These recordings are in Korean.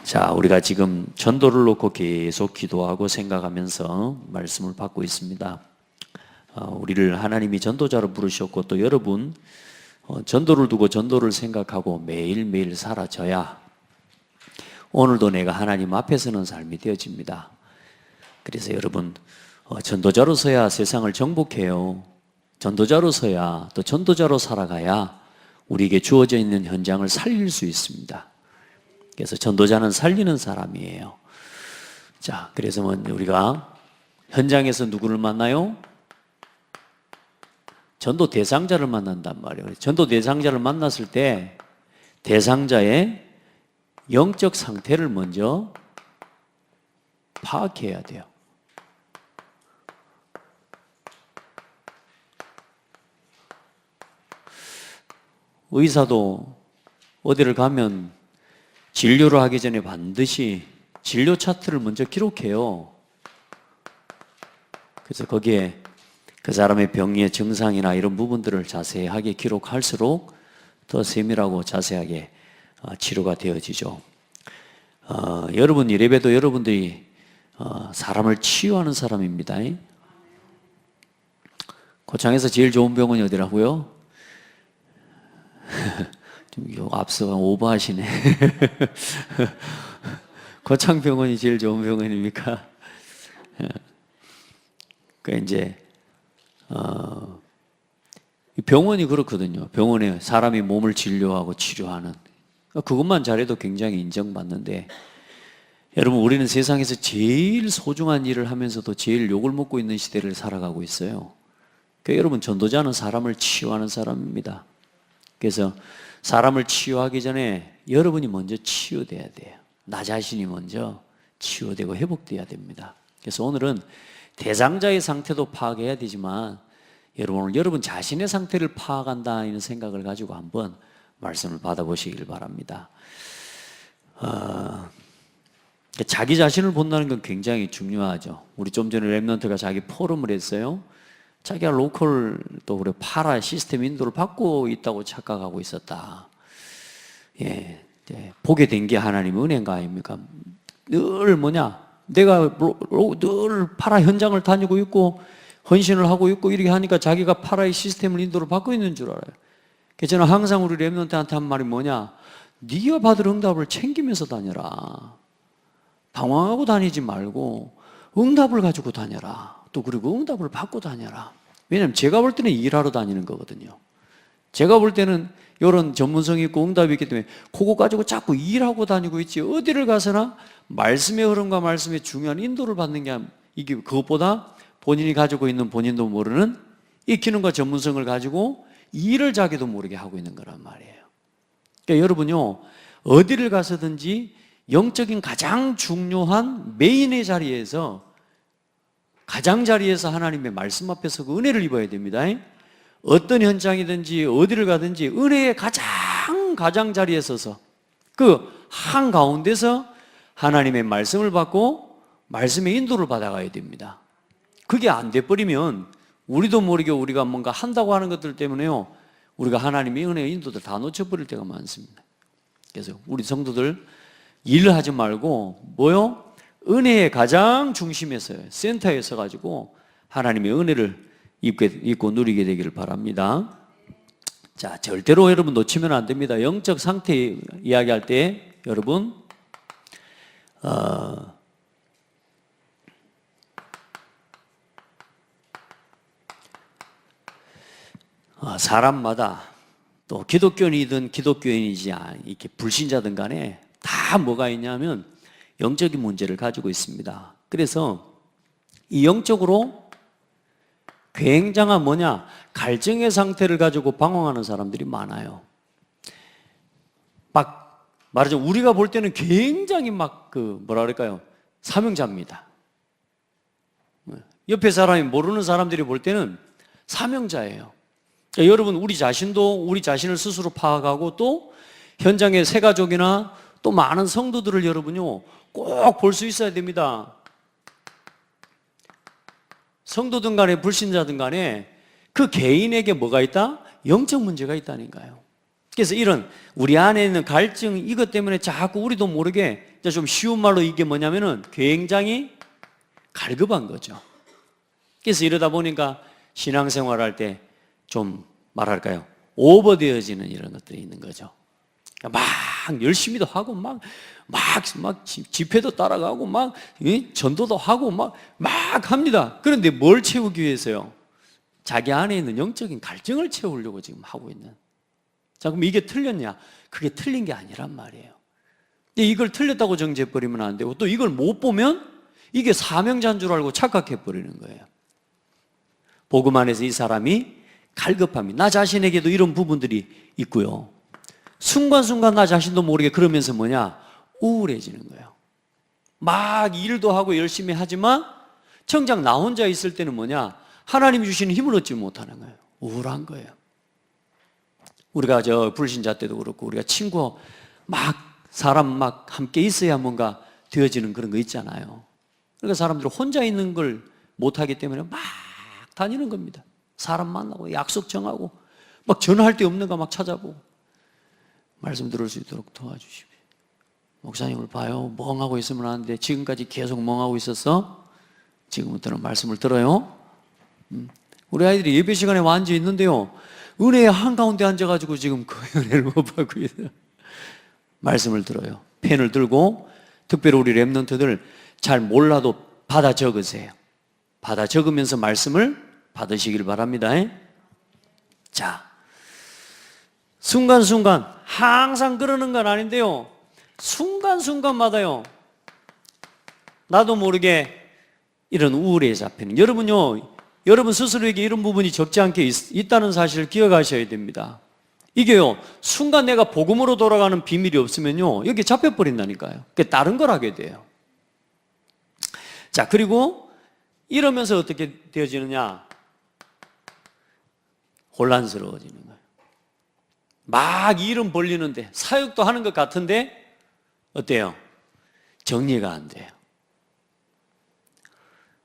자, 우리가 지금 전도를 놓고 계속 기도하고 생각하면서 말씀을 받고 있습니다. 우리를 하나님이 전도자로 부르셨고 또 여러분 전도를 두고 전도를 생각하고 매일매일 살아져야 오늘도 내가 하나님 앞에 서는 삶이 되어집니다. 그래서 여러분 전도자로서야 세상을 정복해요. 전도자로서야 또 전도자로 살아가야 우리에게 주어져 있는 현장을 살릴 수 있습니다. 그래서 전도자는 살리는 사람이에요. 자, 그래서 우리가 현장에서 누구를 만나요? 전도 대상자를 만난단 말이에요. 전도 대상자를 만났을 때 대상자의 영적 상태를 먼저 파악해야 돼요. 의사도 어디를 가면 진료를 하기 전에 반드시 진료 차트를 먼저 기록해요. 그래서 거기에 그 사람의 병의 증상이나 이런 부분들을 자세하게 기록할수록 더 세밀하고 자세하게 치료가 되어지죠. 여러분 이래봬도 여러분들이 사람을 치유하는 사람입니다. 고창에서 제일 좋은 병원이 어디라고요? 좀 앞서가 오버하시네. 고창병원이 제일 좋은 병원입니까? 그러니까 이제 병원이 그렇거든요. 병원에 사람이 몸을 진료하고 치료하는 그것만 잘해도 굉장히 인정받는데 여러분 우리는 세상에서 제일 소중한 일을 하면서도 제일 욕을 먹고 있는 시대를 살아가고 있어요. 그러니까 여러분 전도자는 사람을 치유하는 사람입니다. 그래서 사람을 치유하기 전에 여러분이 먼저 치유돼야 돼요. 나 자신이 먼저 치유되고 회복돼야 됩니다. 그래서 오늘은 대상자의 상태도 파악해야 되지만 여러분 자신의 상태를 파악한다는 생각을 가지고 한번 말씀을 받아보시길 바랍니다. 자기 자신을 본다는 건 굉장히 중요하죠. 우리 좀 전에 랩런트가 자기 포럼을 했어요. 자기가 로컬 또 그래 파라 시스템 인도를 받고 있다고 착각하고 있었다. 예, 보게 된 게 하나님의 은혜인가 아닙니까? 늘 내가 늘 파라 현장을 다니고 있고 헌신을 하고 있고 이렇게 하니까 자기가 파라의 시스템을 인도를 받고 있는 줄 알아요. 그래서 저는 항상 우리 랩런트한테 한 말이 뭐냐? 네가 받을 응답을 챙기면서 다녀라. 방황하고 다니지 말고 응답을 가지고 다녀라. 또 그리고 응답을 받고 다녀라. 왜냐하면 제가 볼 때는 일하러 다니는 거거든요. 제가 볼 때는 이런 전문성이 있고 응답이 있기 때문에 그거 가지고 자꾸 일하고 다니고 있지 어디를 가서나 말씀의 흐름과 말씀의 중요한 인도를 받는 게 이게 그것보다 본인이 가지고 있는 본인도 모르는 익히는과 전문성을 가지고 일을 자기도 모르게 하고 있는 거란 말이에요. 그러니까 여러분요 어디를 가서든지 영적인 가장 중요한 메인의 자리에서 가장 자리에서 하나님의 말씀 앞에서 그 은혜를 입어야 됩니다. 어떤 현장이든지 어디를 가든지 은혜의 가장 자리에 서서 그 한가운데서 하나님의 말씀을 받고 말씀의 인도를 받아가야 됩니다. 그게 안 돼버리면 우리도 모르게 우리가 뭔가 한다고 하는 것들 때문에요 우리가 하나님의 은혜의 인도를 다 놓쳐버릴 때가 많습니다. 그래서 우리 성도들 일을 하지 말고 은혜의 가장 중심에서 센터에 서가지고 하나님의 은혜를 입고 누리게 되기를 바랍니다. 자, 절대로 여러분 놓치면 안 됩니다. 영적 상태 이야기할 때 여러분 사람마다 또 기독교인이든 기독교인이지 이렇게 불신자든 간에 다 뭐가 있냐면 영적인 문제를 가지고 있습니다. 그래서 이 영적으로 굉장한 갈증의 상태를 가지고 방황하는 사람들이 많아요. 말하자면 우리가 볼 때는 굉장히 사명자입니다. 옆에 사람이 모르는 사람들이 볼 때는 사명자예요. 그러니까 여러분 우리 자신도 우리 자신을 스스로 파악하고 또 현장의 새가족이나 또 많은 성도들을 여러분요 꼭 볼 수 있어야 됩니다. 성도든 간에 불신자든 간에 그 개인에게 뭐가 있다? 영적 문제가 있다니까요. 그래서 이런 우리 안에 있는 갈증, 이것 때문에 자꾸 우리도 모르게 좀 쉬운 말로 이게 뭐냐면은 굉장히 갈급한 거죠. 그래서 이러다 보니까 신앙생활 할 때 좀 말할까요? 오버되어지는 이런 것들이 있는 거죠. 막 열심히도 하고 막 집회도 따라가고 막 전도도 하고 막 합니다. 그런데 뭘 채우기 위해서요? 자기 안에 있는 영적인 갈증을 채우려고 지금 하고 있는. 자, 그럼 이게 틀렸냐? 그게 틀린 게 아니란 말이에요. 이걸 틀렸다고 정죄해버리면 안 되고, 또 이걸 못 보면 이게 사명자인 줄 알고 착각해버리는 거예요. 복음 안에서 이 사람이 갈급함이, 나 자신에게도 이런 부분들이 있고요. 순간순간 나 자신도 모르게 그러면서 뭐냐? 우울해지는 거예요. 막 일도 하고 열심히 하지만 정작 나 혼자 있을 때는 뭐냐? 하나님이 주시는 힘을 얻지 못하는 거예요. 우울한 거예요. 우리가 불신자 때도 그렇고, 우리가 친구 사람 함께 있어야 뭔가 되어지는 그런 거 있잖아요. 그러니까 사람들이 혼자 있는 걸 못하기 때문에 막 다니는 겁니다. 사람 만나고 약속 정하고 막 전화할 데 없는 거 막 찾아보고. 말씀 들을 수 있도록 도와주십시오. 목사님을 봐요. 멍하고 있으면 안 돼. 지금까지 계속 멍하고 있었어? 지금부터는 말씀을 들어요. 우리 아이들이 예배 시간에 와 앉아 있는데요, 은혜의 한가운데 앉아가지고 지금 그 은혜를 못 받고 있어요. 말씀을 들어요. 펜을 들고, 특별히 우리 랩런트들 잘 몰라도 받아 적으세요. 받아 적으면서 말씀을 받으시길 바랍니다. 자, 순간순간 항상 그러는 건 아닌데요, 순간순간마다요, 나도 모르게 이런 우울에 잡히는. 여러분요, 여러분 스스로에게 이런 부분이 적지 않게 있다는 사실을 기억하셔야 됩니다. 이게요, 순간 내가 복음으로 돌아가는 비밀이 없으면요, 여기 잡혀버린다니까요. 그게 다른 걸 하게 돼요. 자, 그리고 이러면서 어떻게 되어지느냐? 혼란스러워지는 거예요. 막 일은 벌리는데, 사역도 하는 것 같은데 어때요? 정리가 안 돼요.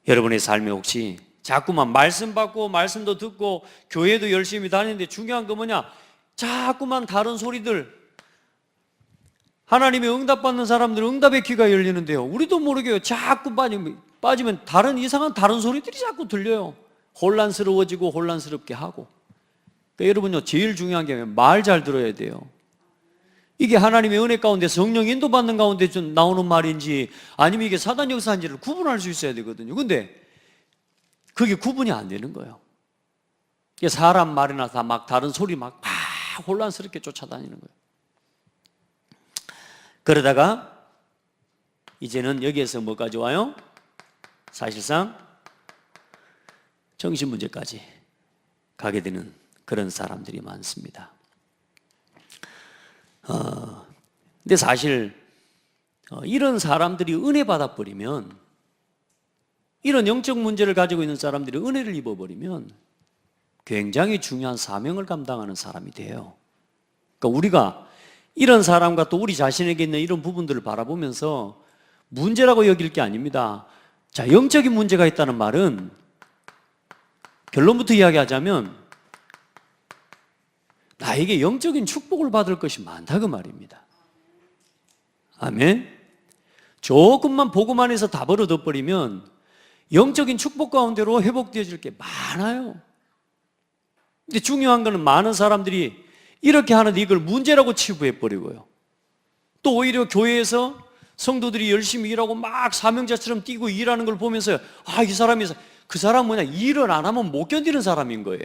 여러분의 삶에 혹시 자꾸만 말씀 받고 말씀도 듣고 교회도 열심히 다니는데 중요한 거 뭐냐? 자꾸만 다른 소리들, 하나님의 응답받는 사람들은 응답의 귀가 열리는데요, 우리도 모르게 자꾸 빠지면 이상한 다른 소리들이 자꾸 들려요. 혼란스러워지고 혼란스럽게 하고. 그러니까 여러분요, 제일 중요한 게 말 잘 들어야 돼요. 이게 하나님의 은혜 가운데 성령 인도받는 가운데 좀 나오는 말인지 아니면 이게 사단 역사인지를 구분할 수 있어야 되거든요. 근데 그게 구분이 안 되는 거예요. 사람 말이나 다 막 다른 소리 막 혼란스럽게 쫓아다니는 거예요. 그러다가 이제는 여기에서 뭐까지 와요? 사실상 정신문제까지 가게 되는 그런 사람들이 많습니다. 근데 사실 이런 사람들이 은혜 받아버리면, 이런 영적 문제를 가지고 있는 사람들이 은혜를 입어버리면 굉장히 중요한 사명을 감당하는 사람이 돼요. 그러니까 우리가 이런 사람과 또 우리 자신에게 있는 이런 부분들을 바라보면서 문제라고 여길 게 아닙니다. 자, 영적인 문제가 있다는 말은 결론부터 이야기하자면 나에게 영적인 축복을 받을 것이 많다, 그 말입니다. 아멘. 조금만 복음 안에서 다 벌어져버리면 영적인 축복 가운데로 회복되어질 게 많아요. 근데 중요한 거는 많은 사람들이 이렇게 하는데 이걸 문제라고 치부해버리고요, 또 오히려 교회에서 성도들이 열심히 일하고 막 사명자처럼 뛰고 일하는 걸 보면서 그 사람 뭐냐, 일을 안 하면 못 견디는 사람인 거예요.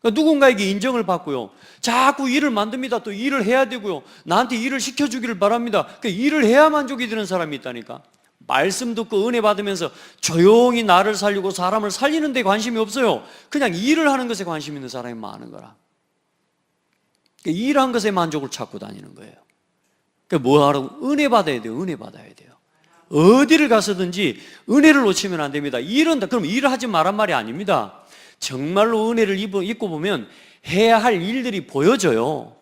그러니까 누군가에게 인정을 받고요, 자꾸 일을 만듭니다. 또 일을 해야 되고요, 나한테 일을 시켜주기를 바랍니다. 그러니까 일을 해야 만족이 되는 사람이 있다니까. 말씀 듣고 은혜 받으면서 조용히 나를 살리고 사람을 살리는 데 관심이 없어요. 그냥 일을 하는 것에 관심 있는 사람이 많은 거라. 그러니까 일한 것에 만족을 찾고 다니는 거예요. 그러니까 뭐 하라고? 은혜 받아야 돼요. 은혜 받아야 돼요. 어디를 가서든지 은혜를 놓치면 안 됩니다. 그럼 일을 하지 말란 말이 아닙니다. 정말로 은혜를 입고 보면 해야 할 일들이 보여져요.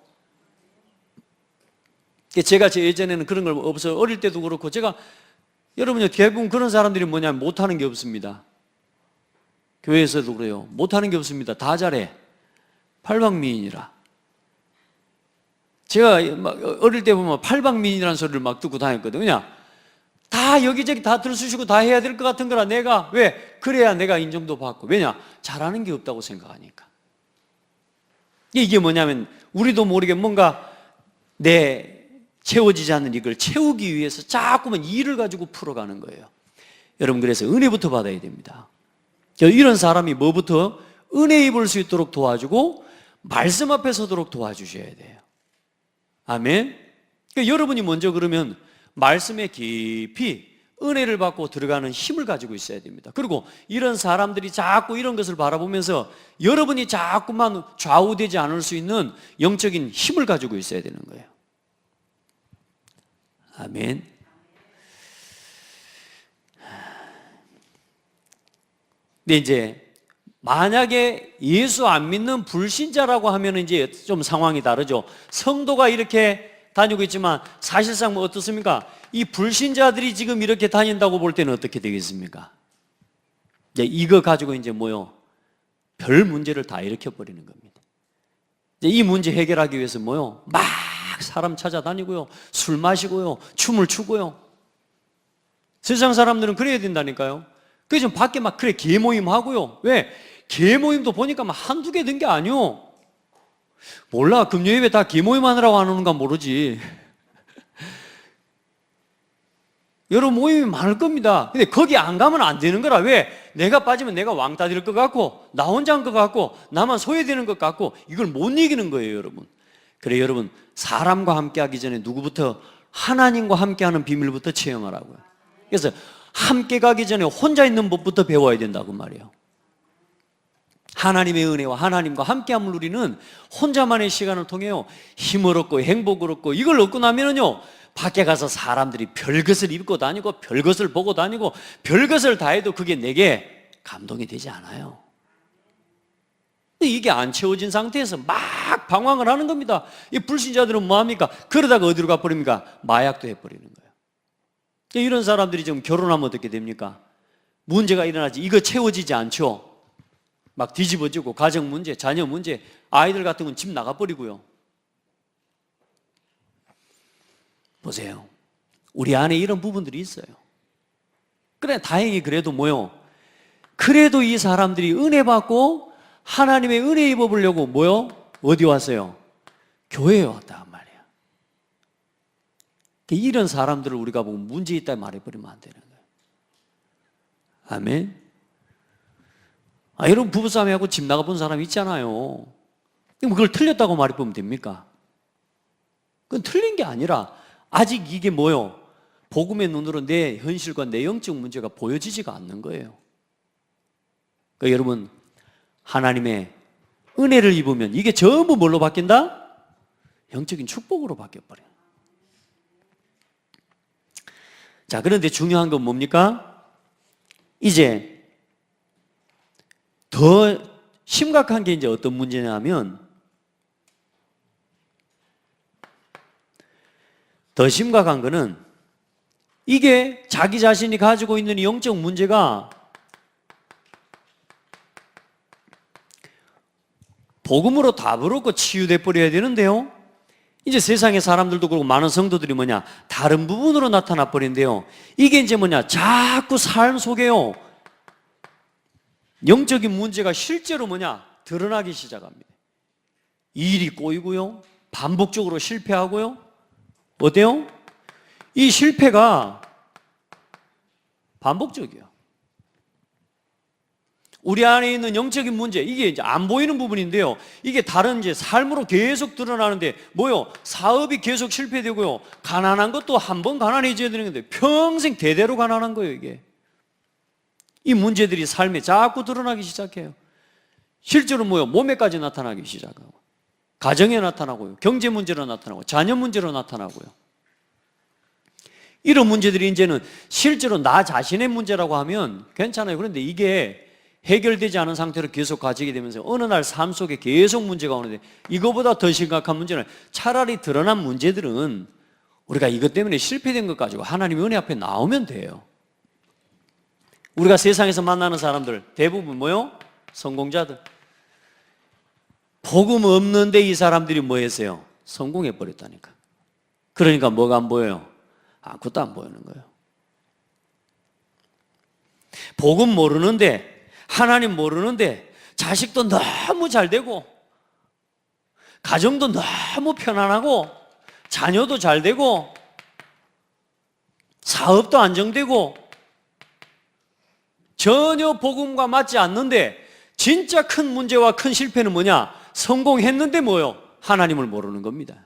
제가 예전에는 그런 걸 없어요. 어릴 때도 그렇고, 여러분요, 대부분 그런 사람들이 뭐냐면 못하는 게 없습니다. 교회에서도 그래요. 못하는 게 없습니다. 다 잘해. 팔방미인이라. 제가 막 어릴 때 보면 팔방민이라는 소리를 막 듣고 다녔거든요. 다 여기저기 다 들쑤시고 다 해야 될 것 같은 거라 내가 왜? 그래야 내가 인정도 받고. 왜냐? 잘하는 게 없다고 생각하니까. 이게 뭐냐면 우리도 모르게 뭔가 내 채워지지 않는 이걸 채우기 위해서 자꾸만 일을 가지고 풀어가는 거예요. 여러분, 그래서 은혜부터 받아야 됩니다. 이런 사람이 뭐부터? 은혜 입을 수 있도록 도와주고 말씀 앞에 서도록 도와주셔야 돼요. 아멘. 그러니까 여러분이 먼저 그러면 말씀에 깊이 은혜를 받고 들어가는 힘을 가지고 있어야 됩니다. 그리고 이런 사람들이 자꾸 이런 것을 바라보면서 여러분이 자꾸만 좌우되지 않을 수 있는 영적인 힘을 가지고 있어야 되는 거예요. 아멘. 근데 이제 만약에 예수 안 믿는 불신자라고 하면 이제 좀 상황이 다르죠. 성도가 이렇게 다니고 있지만 사실상 뭐 어떻습니까? 이 불신자들이 지금 이렇게 다닌다고 볼 때는 어떻게 되겠습니까? 이제 이거 가지고 이제 뭐요? 별 문제를 다 일으켜버리는 겁니다. 이제 이 문제 해결하기 위해서 뭐요? 막 사람 찾아다니고요. 술 마시고요. 춤을 추고요. 세상 사람들은 그래야 된다니까요. 그래서 좀 밖에 막 그래 계모임 하고요. 왜? 계모임도 보니까 막 한두 개 된 게 아니요. 몰라. 금요일에 다 계모임 하느라고 하는 건 모르지. 여러 모임이 많을 겁니다. 근데 거기 안 가면 안 되는 거라. 왜? 내가 빠지면 내가 왕따 될 것 같고 나 혼자인 것 같고 나만 소외되는 것 같고 이걸 못 이기는 거예요, 여러분. 그래, 여러분, 사람과 함께 하기 전에 누구부터? 하나님과 함께 하는 비밀부터 체험하라고요. 그래서 함께 가기 전에 혼자 있는 법부터 배워야 된다고 말이에요. 하나님의 은혜와 하나님과 함께함을 누리는 혼자만의 시간을 통해요 힘을 얻고 행복을 얻고, 이걸 얻고 나면은요 밖에 가서 사람들이 별것을 입고 다니고 별것을 보고 다니고 별것을 다 해도 그게 내게 감동이 되지 않아요. 이게 안 채워진 상태에서 막 방황을 하는 겁니다. 이 불신자들은 뭐합니까? 그러다가 어디로 가버립니까? 마약도 해버리는 거예요. 이런 사람들이 지금 결혼하면 어떻게 됩니까? 문제가 일어나지. 이거 채워지지 않죠. 막 뒤집어지고 가정 문제, 자녀 문제, 아이들 같은 건 집 나가버리고요. 보세요. 우리 안에 이런 부분들이 있어요. 그래, 다행히 그래도 뭐요? 그래도 이 사람들이 은혜 받고 하나님의 은혜 입어보려고 뭐요? 어디 왔어요? 교회에 왔다 말이에요. 이런 사람들을 우리가 보고 문제 있다 말해버리면 안 되는 거예요. 아멘. 여러분, 부부싸움하고 집 나가본 사람 있잖아요. 그걸 틀렸다고 말해보면 됩니까? 그건 틀린 게 아니라 아직 이게 뭐요? 복음의 눈으로 내 현실과 내 영적 문제가 보여지지가 않는 거예요. 그러니까 여러분, 하나님의 은혜를 입으면 이게 전부 뭘로 바뀐다? 영적인 축복으로 바뀌어버려요. 자, 그런데 중요한 건 뭡니까? 이제 더 심각한 게 이제 어떤 문제냐면, 더 심각한 거는 이게 자기 자신이 가지고 있는 영적 문제가 복음으로 답을 얻고 치유돼 버려야 되는데요, 이제 세상의 사람들도 그렇고 많은 성도들이 뭐냐, 다른 부분으로 나타나 버린대요. 이게 이제 뭐냐, 자꾸 삶 속에요 영적인 문제가 실제로 뭐냐, 드러나기 시작합니다. 일이 꼬이고요, 반복적으로 실패하고요. 어때요? 이 실패가 반복적이에요. 우리 안에 있는 영적인 문제, 이게 이제 안 보이는 부분인데요, 이게 다른 이제 삶으로 계속 드러나는데 뭐요? 사업이 계속 실패되고요, 가난한 것도 한 번 가난해져야 되는 건데 평생 대대로 가난한 거예요. 이게 이 문제들이 삶에 자꾸 드러나기 시작해요. 실제로 뭐요? 몸에까지 나타나기 시작하고, 가정에 나타나고요, 경제 문제로 나타나고, 자녀 문제로 나타나고요. 이런 문제들이 이제는 실제로 나 자신의 문제라고 하면 괜찮아요. 그런데 이게 해결되지 않은 상태로 계속 가지게 되면서 어느 날 삶 속에 계속 문제가 오는데, 이거보다 더 심각한 문제는 차라리 드러난 문제들은 우리가 이것 때문에 실패된 것 가지고 하나님의 은혜 앞에 나오면 돼요. 우리가 세상에서 만나는 사람들 대부분 뭐요? 성공자들. 복음 없는데 이 사람들이 뭐 했어요? 성공해 버렸다니까. 그러니까 뭐가 안 보여요? 아무것도 안 보이는 거예요. 복음 모르는데, 하나님 모르는데 자식도 너무 잘 되고 가정도 너무 편안하고 자녀도 잘 되고 사업도 안정되고 전혀 복음과 맞지 않는데 진짜 큰 문제와 큰 실패는 뭐냐? 성공했는데 뭐요? 하나님을 모르는 겁니다.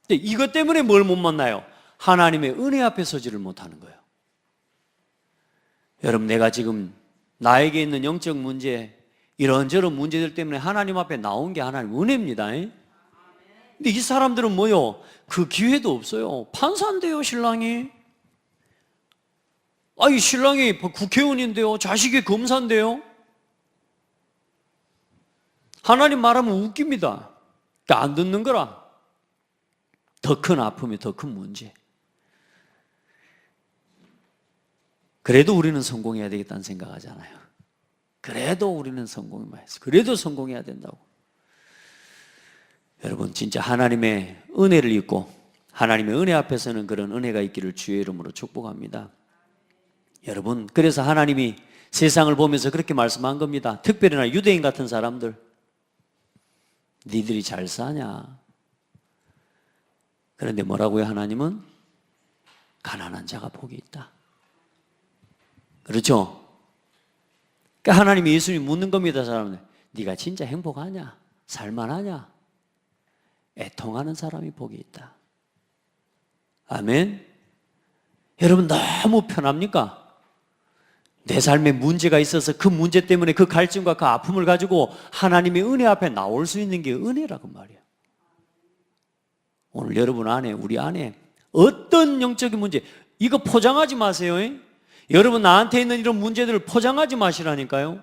근데 이것 때문에 뭘 못 만나요? 하나님의 은혜 앞에 서지를 못하는 거예요. 여러분, 내가 지금 나에게 있는 영적 문제, 이런저런 문제들 때문에 하나님 앞에 나온 게 하나님 은혜입니다. 근데 이 사람들은 뭐요? 그 기회도 없어요. 판사인데요, 신랑이. 이 신랑이 국회의원인데요, 자식이 검사인데요. 하나님 말하면 웃깁니다. 그러니까 안 듣는 거라. 더 큰 아픔이 더 큰 문제. 그래도 우리는 성공해야 되겠다는 생각하잖아요. 그래도 우리는 성공해야 돼. 그래도 성공해야 된다고. 여러분, 진짜 하나님의 은혜를 입고 하나님의 은혜 앞에서는 그런 은혜가 있기를 주의 이름으로 축복합니다. 여러분, 그래서 하나님이 세상을 보면서 그렇게 말씀한 겁니다. 특별히나 유대인 같은 사람들, 니들이 잘 사냐? 그런데 뭐라고요? 하나님은 가난한 자가 복이 있다. 그렇죠? 그러니까 하나님이 예수님이 묻는 겁니다. 사람들, 네가 진짜 행복하냐? 살만하냐? 애통하는 사람이 복이 있다. 아멘. 여러분, 너무 편합니까? 내 삶에 문제가 있어서 그 문제 때문에 그 갈증과 그 아픔을 가지고 하나님의 은혜 앞에 나올 수 있는 게 은혜라고 말이에요. 오늘 여러분 안에, 우리 안에 어떤 영적인 문제, 이거 포장하지 마세요. 여러분, 나한테 있는 이런 문제들을 포장하지 마시라니까요.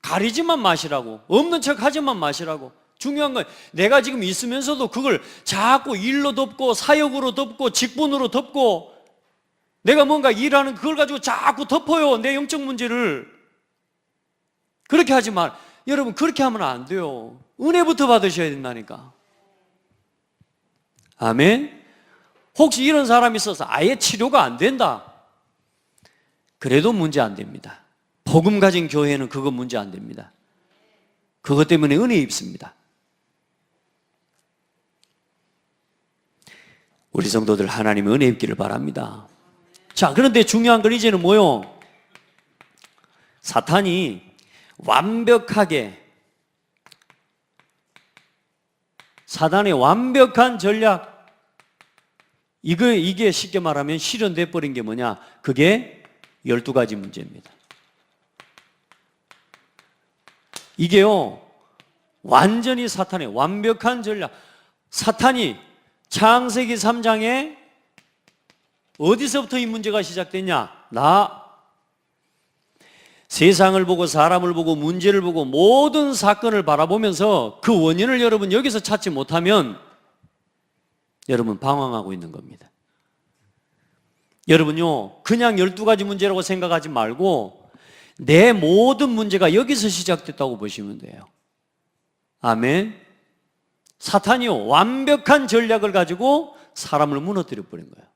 가리지만 마시라고. 없는 척 하지만 마시라고. 중요한 건 내가 지금 있으면서도 그걸 자꾸 일로 덮고 사역으로 덮고 직분으로 덮고 내가 뭔가 일하는 그걸 가지고 자꾸 덮어요. 내 영적 문제를. 그렇게 하지 말. 여러분, 그렇게 하면 안 돼요. 은혜부터 받으셔야 된다니까. 아멘. 혹시 이런 사람이 있어서 아예 치료가 안 된다, 그래도 문제 안 됩니다. 복음 가진 교회는 그거 문제 안 됩니다. 그것 때문에 은혜 입습니다. 우리 성도들 하나님의 은혜 입기를 바랍니다. 자, 그런데 중요한 건 이제는 뭐요? 사탄이 완벽하게, 사단의 완벽한 전략, 이게 쉽게 말하면 실현돼 버린 게 뭐냐? 그게 12가지 문제입니다. 이게요, 완전히 사탄의 완벽한 전략. 사탄이 창세기 3장에 어디서부터 이 문제가 시작됐냐? 세상을 보고 사람을 보고 문제를 보고 모든 사건을 바라보면서 그 원인을 여러분 여기서 찾지 못하면 여러분 방황하고 있는 겁니다. 여러분요, 그냥 12가지 문제라고 생각하지 말고 내 모든 문제가 여기서 시작됐다고 보시면 돼요. 아멘. 사탄이요, 완벽한 전략을 가지고 사람을 무너뜨려 버린 거예요.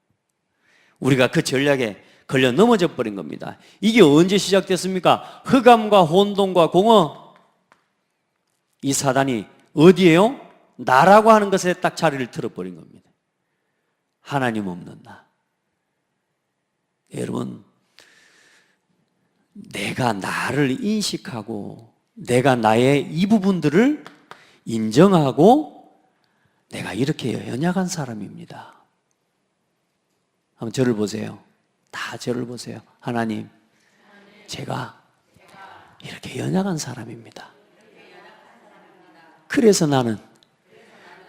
우리가 그 전략에 걸려 넘어져 버린 겁니다. 이게 언제 시작됐습니까? 흑암과 혼돈과 공허. 이 사단이 어디에요? 나라고 하는 것에 딱 자리를 틀어버린 겁니다. 하나님 없는 나. 여러분, 내가 나를 인식하고 내가 나의 이 부분들을 인정하고 내가 이렇게 연약한 사람입니다. 한번 저를 보세요. 다 저를 보세요. 하나님, 제가 이렇게 연약한 사람입니다. 그래서 나는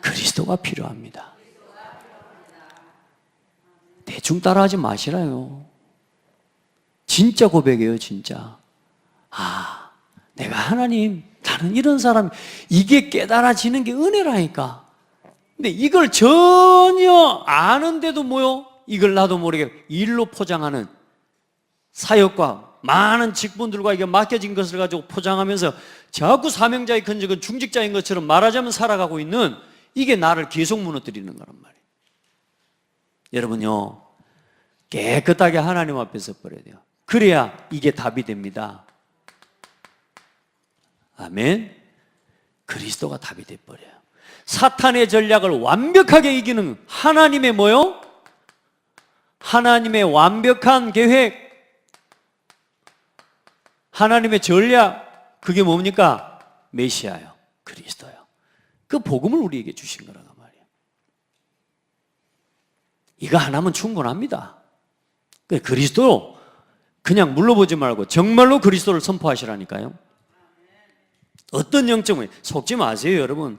그리스도가 필요합니다. 대충 따라하지 마시라요. 진짜 고백이에요, 진짜. 내가 하나님, 나는 이런 사람, 이게 깨달아지는 게 은혜라니까. 근데 이걸 전혀 아는데도 뭐요? 이걸 나도 모르게 일로 포장하는, 사역과 많은 직분들과 이게 맡겨진 것을 가지고 포장하면서 자꾸 사명자의 근적은 중직자인 것처럼 말하자면 살아가고 있는 이게 나를 계속 무너뜨리는 거란 말이에요. 여러분요, 깨끗하게 하나님 앞에서 버려야 돼요. 그래야 이게 답이 됩니다. 아멘. 그리스도가 답이 돼버려요. 사탄의 전략을 완벽하게 이기는 하나님의 뭐요? 하나님의 완벽한 계획, 하나님의 전략, 그게 뭡니까? 메시아요, 그리스도요. 그 복음을 우리에게 주신 거란 말이에요. 이거 하나면 충분합니다. 그리스도 그냥 물러보지 말고 정말로 그리스도를 선포하시라니까요. 어떤 영적인, 속지 마세요 여러분.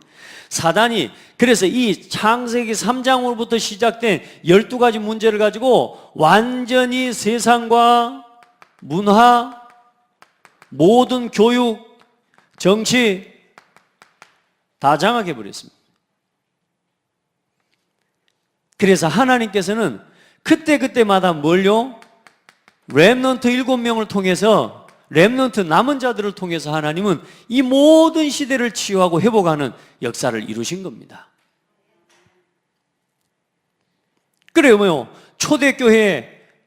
사단이 그래서 이 창세기 3장으로부터 시작된 12가지 문제를 가지고 완전히 세상과 문화, 모든 교육, 정치 다 장악해 버렸습니다. 그래서 하나님께서는 그때그때마다 뭘요? 렘넌트 7명을 통해서, 렘넌트 남은 자들을 통해서 하나님은 이 모든 시대를 치유하고 회복하는 역사를 이루신 겁니다. 그래요, 뭐요?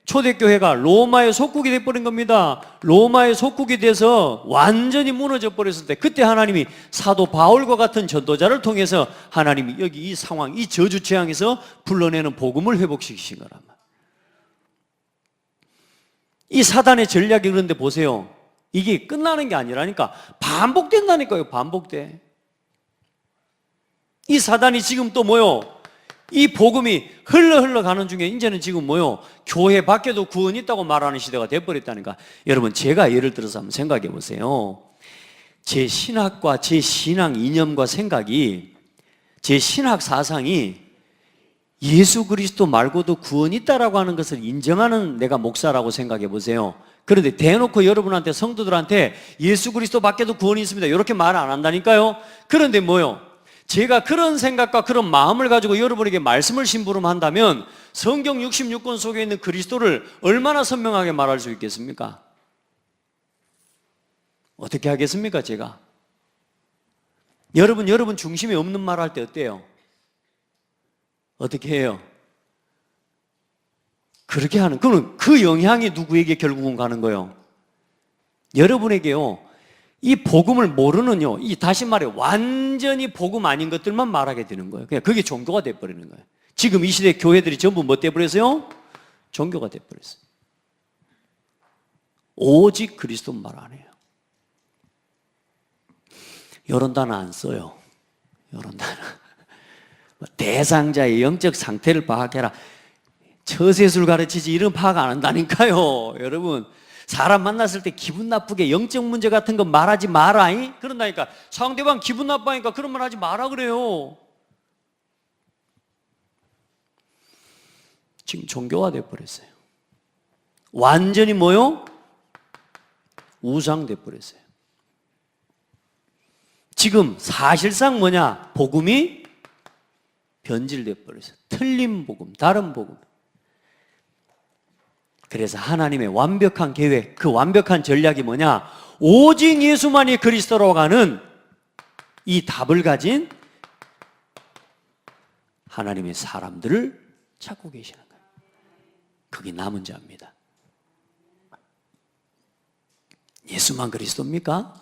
초대교회가 로마의 속국이 돼버린 겁니다. 로마의 속국이 돼서 완전히 무너져 버렸을 때, 그때 하나님이 사도 바울과 같은 전도자를 통해서 하나님이 여기 이 상황, 이 저주 재앙에서 불러내는 복음을 회복시키신 거란 말이에요. 이 사단의 전략이 그런데 보세요. 이게 끝나는 게 아니라니까 반복된다니까요. 반복돼. 이 사단이 지금 또 뭐요? 이 복음이 흘러가는 중에 이제는 지금 뭐요? 교회 밖에도 구원이 있다고 말하는 시대가 돼버렸다니까. 여러분, 제가 예를 들어서 한번 생각해 보세요. 제 신학과 제 신앙 이념과 생각이, 제 신학 사상이 예수 그리스도 말고도 구원이 있다라고 하는 것을 인정하는 내가 목사라고 생각해 보세요. 그런데 대놓고 여러분한테, 성도들한테 예수 그리스도 밖에도 구원이 있습니다 이렇게 말 안 한다니까요. 그런데 뭐요? 제가 그런 생각과 그런 마음을 가지고 여러분에게 말씀을 심부름한다면 성경 66권 속에 있는 그리스도를 얼마나 선명하게 말할 수 있겠습니까? 어떻게 하겠습니까 제가? 여러분 중심에 없는 말 할 때 어때요? 어떻게 해요? 그렇게 하는, 그러면 그 영향이 누구에게 결국은 가는 거예요? 여러분에게요. 이 복음을 모르는요, 이 다시 말해 완전히 복음 아닌 것들만 말하게 되는 거예요. 그냥 그게 종교가 돼버리는 거예요. 지금 이 시대 교회들이 전부 뭐 돼버렸어요? 종교가 돼버렸어요. 오직 그리스도 말 안 해요. 이런 단어 안 써요. 이런 단어. 대상자의 영적 상태를 파악해라. 처세술 가르치지 이런 파악 안 한다니까요. 여러분, 사람 만났을 때 기분 나쁘게 영적 문제 같은 거 말하지 마라. 그런다니까. 상대방 기분 나빠하니까 그런 말 하지 마라 그래요. 지금 종교화 돼버렸어요. 완전히 뭐요? 우상돼 버렸어요. 지금 사실상 뭐냐? 복음이 변질돼 버렸어요. 틀린 복음, 다른 복음. 그래서 하나님의 완벽한 계획, 그 완벽한 전략이 뭐냐? 오직 예수만이 그리스도라고 하는 이 답을 가진 하나님의 사람들을 찾고 계시는 거예요. 그게 남은 자입니다. 예수만 그리스도입니까?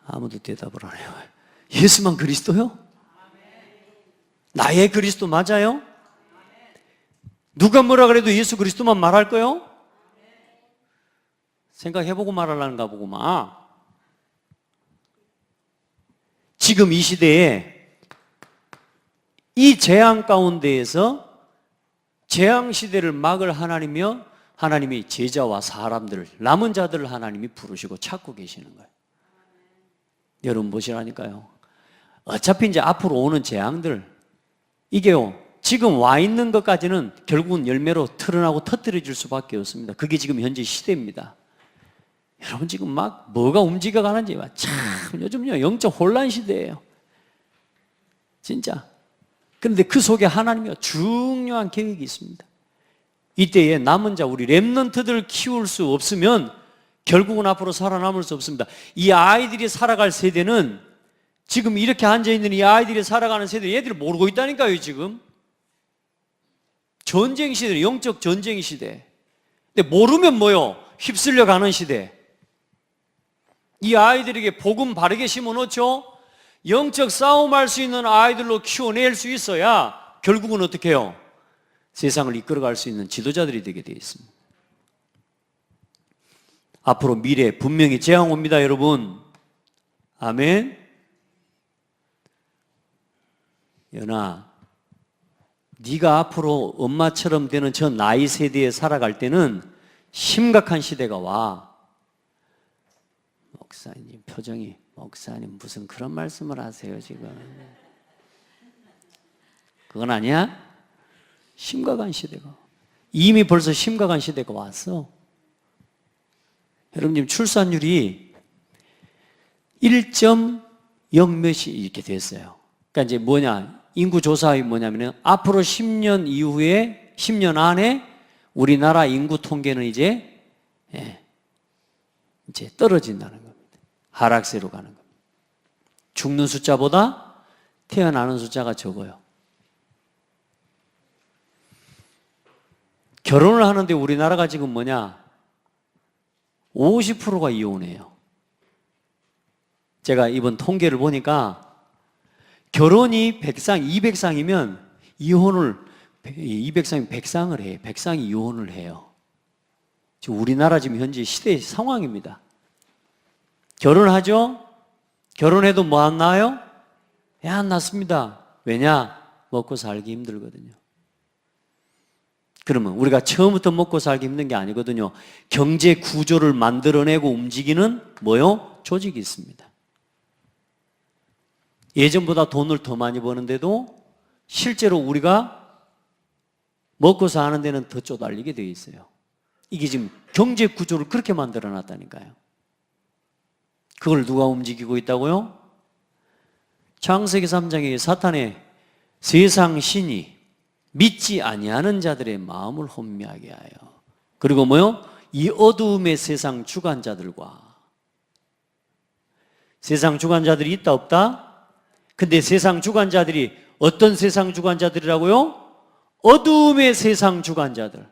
아무도 대답을 안 해요. 예수만 그리스도요? 나의 그리스도 맞아요? 누가 뭐라 그래도 예수 그리스도만 말할 거요? 생각해보고 말하려는가 보구만. 지금 이 시대에 이 재앙 가운데에서 재앙 시대를 막을 하나님이요, 하나님이 제자와 사람들을, 남은 자들을 하나님이 부르시고 찾고 계시는 거예요. 여러분 보시라니까요. 어차피 이제 앞으로 오는 재앙들, 이게요, 지금 와 있는 것까지는 결국은 열매로 드러나고 터뜨려질 수밖에 없습니다. 그게 지금 현재 시대입니다. 여러분 지금 막 뭐가 움직여가는지 참 요즘요 영적 혼란 시대예요. 진짜. 그런데 그 속에 하나님이 중요한 계획이 있습니다. 이때에 남은 자, 우리 렘넌트들 키울 수 없으면 결국은 앞으로 살아남을 수 없습니다. 이 아이들이 살아갈 세대는 지금 이렇게 앉아있는 이 아이들이 살아가는 세대, 얘들이 모르고 있다니까요, 지금. 전쟁 시대, 영적 전쟁 시대. 근데 모르면 뭐요? 휩쓸려 가는 시대. 이 아이들에게 복음 바르게 심어놓죠? 영적 싸움할 수 있는 아이들로 키워낼 수 있어야 결국은 어떻게 해요? 세상을 이끌어갈 수 있는 지도자들이 되게 되어 있습니다. 앞으로 미래 분명히 재앙 옵니다, 여러분. 아멘. 연아, 네가 앞으로 엄마처럼 되는 저 나이 세대에 살아갈 때는 심각한 시대가 와. 목사님 표정이, 목사님 무슨 그런 말씀을 하세요 지금? 그건 아니야? 심각한 시대가, 이미 벌써 심각한 시대가 왔어. 여러분 지금 출산율이 1.0 몇이 이렇게 됐어요. 그러니까 이제 뭐냐, 인구 조사가 뭐냐면은 앞으로 10년 이후에 10년 안에 우리나라 인구 통계는 이제 떨어진다는 겁니다. 하락세로 가는 겁니다. 죽는 숫자보다 태어나는 숫자가 적어요. 결혼을 하는데 우리나라가 지금 뭐냐, 50%가 이혼해요. 제가 이번 통계를 보니까 결혼이 100상, 200상이면 이혼을, 200상이면 100상을 해요. 100상이 이혼을 해요. 지금 우리나라 지금 현재 시대의 상황입니다. 결혼하죠? 결혼해도 뭐 안 나요? 애 안 낳습니다. 왜냐? 먹고 살기 힘들거든요. 그러면 우리가 처음부터 먹고 살기 힘든 게 아니거든요. 경제 구조를 만들어내고 움직이는 뭐요? 조직이 있습니다. 예전보다 돈을 더 많이 버는데도 실제로 우리가 먹고 사는 데는 더 쪼달리게 되어 있어요. 이게 지금 경제 구조를 그렇게 만들어 놨다니까요. 그걸 누가 움직이고 있다고요? 창세기 3장에 사탄의 세상 신이 믿지 아니하는 자들의 마음을 혼미하게 하여, 그리고 뭐요? 이 어두움의 세상 주관자들과, 세상 주관자들이 있다 없다? 근데 세상 주관자들이 어떤 세상 주관자들이라고요? 어두움의 세상 주관자들.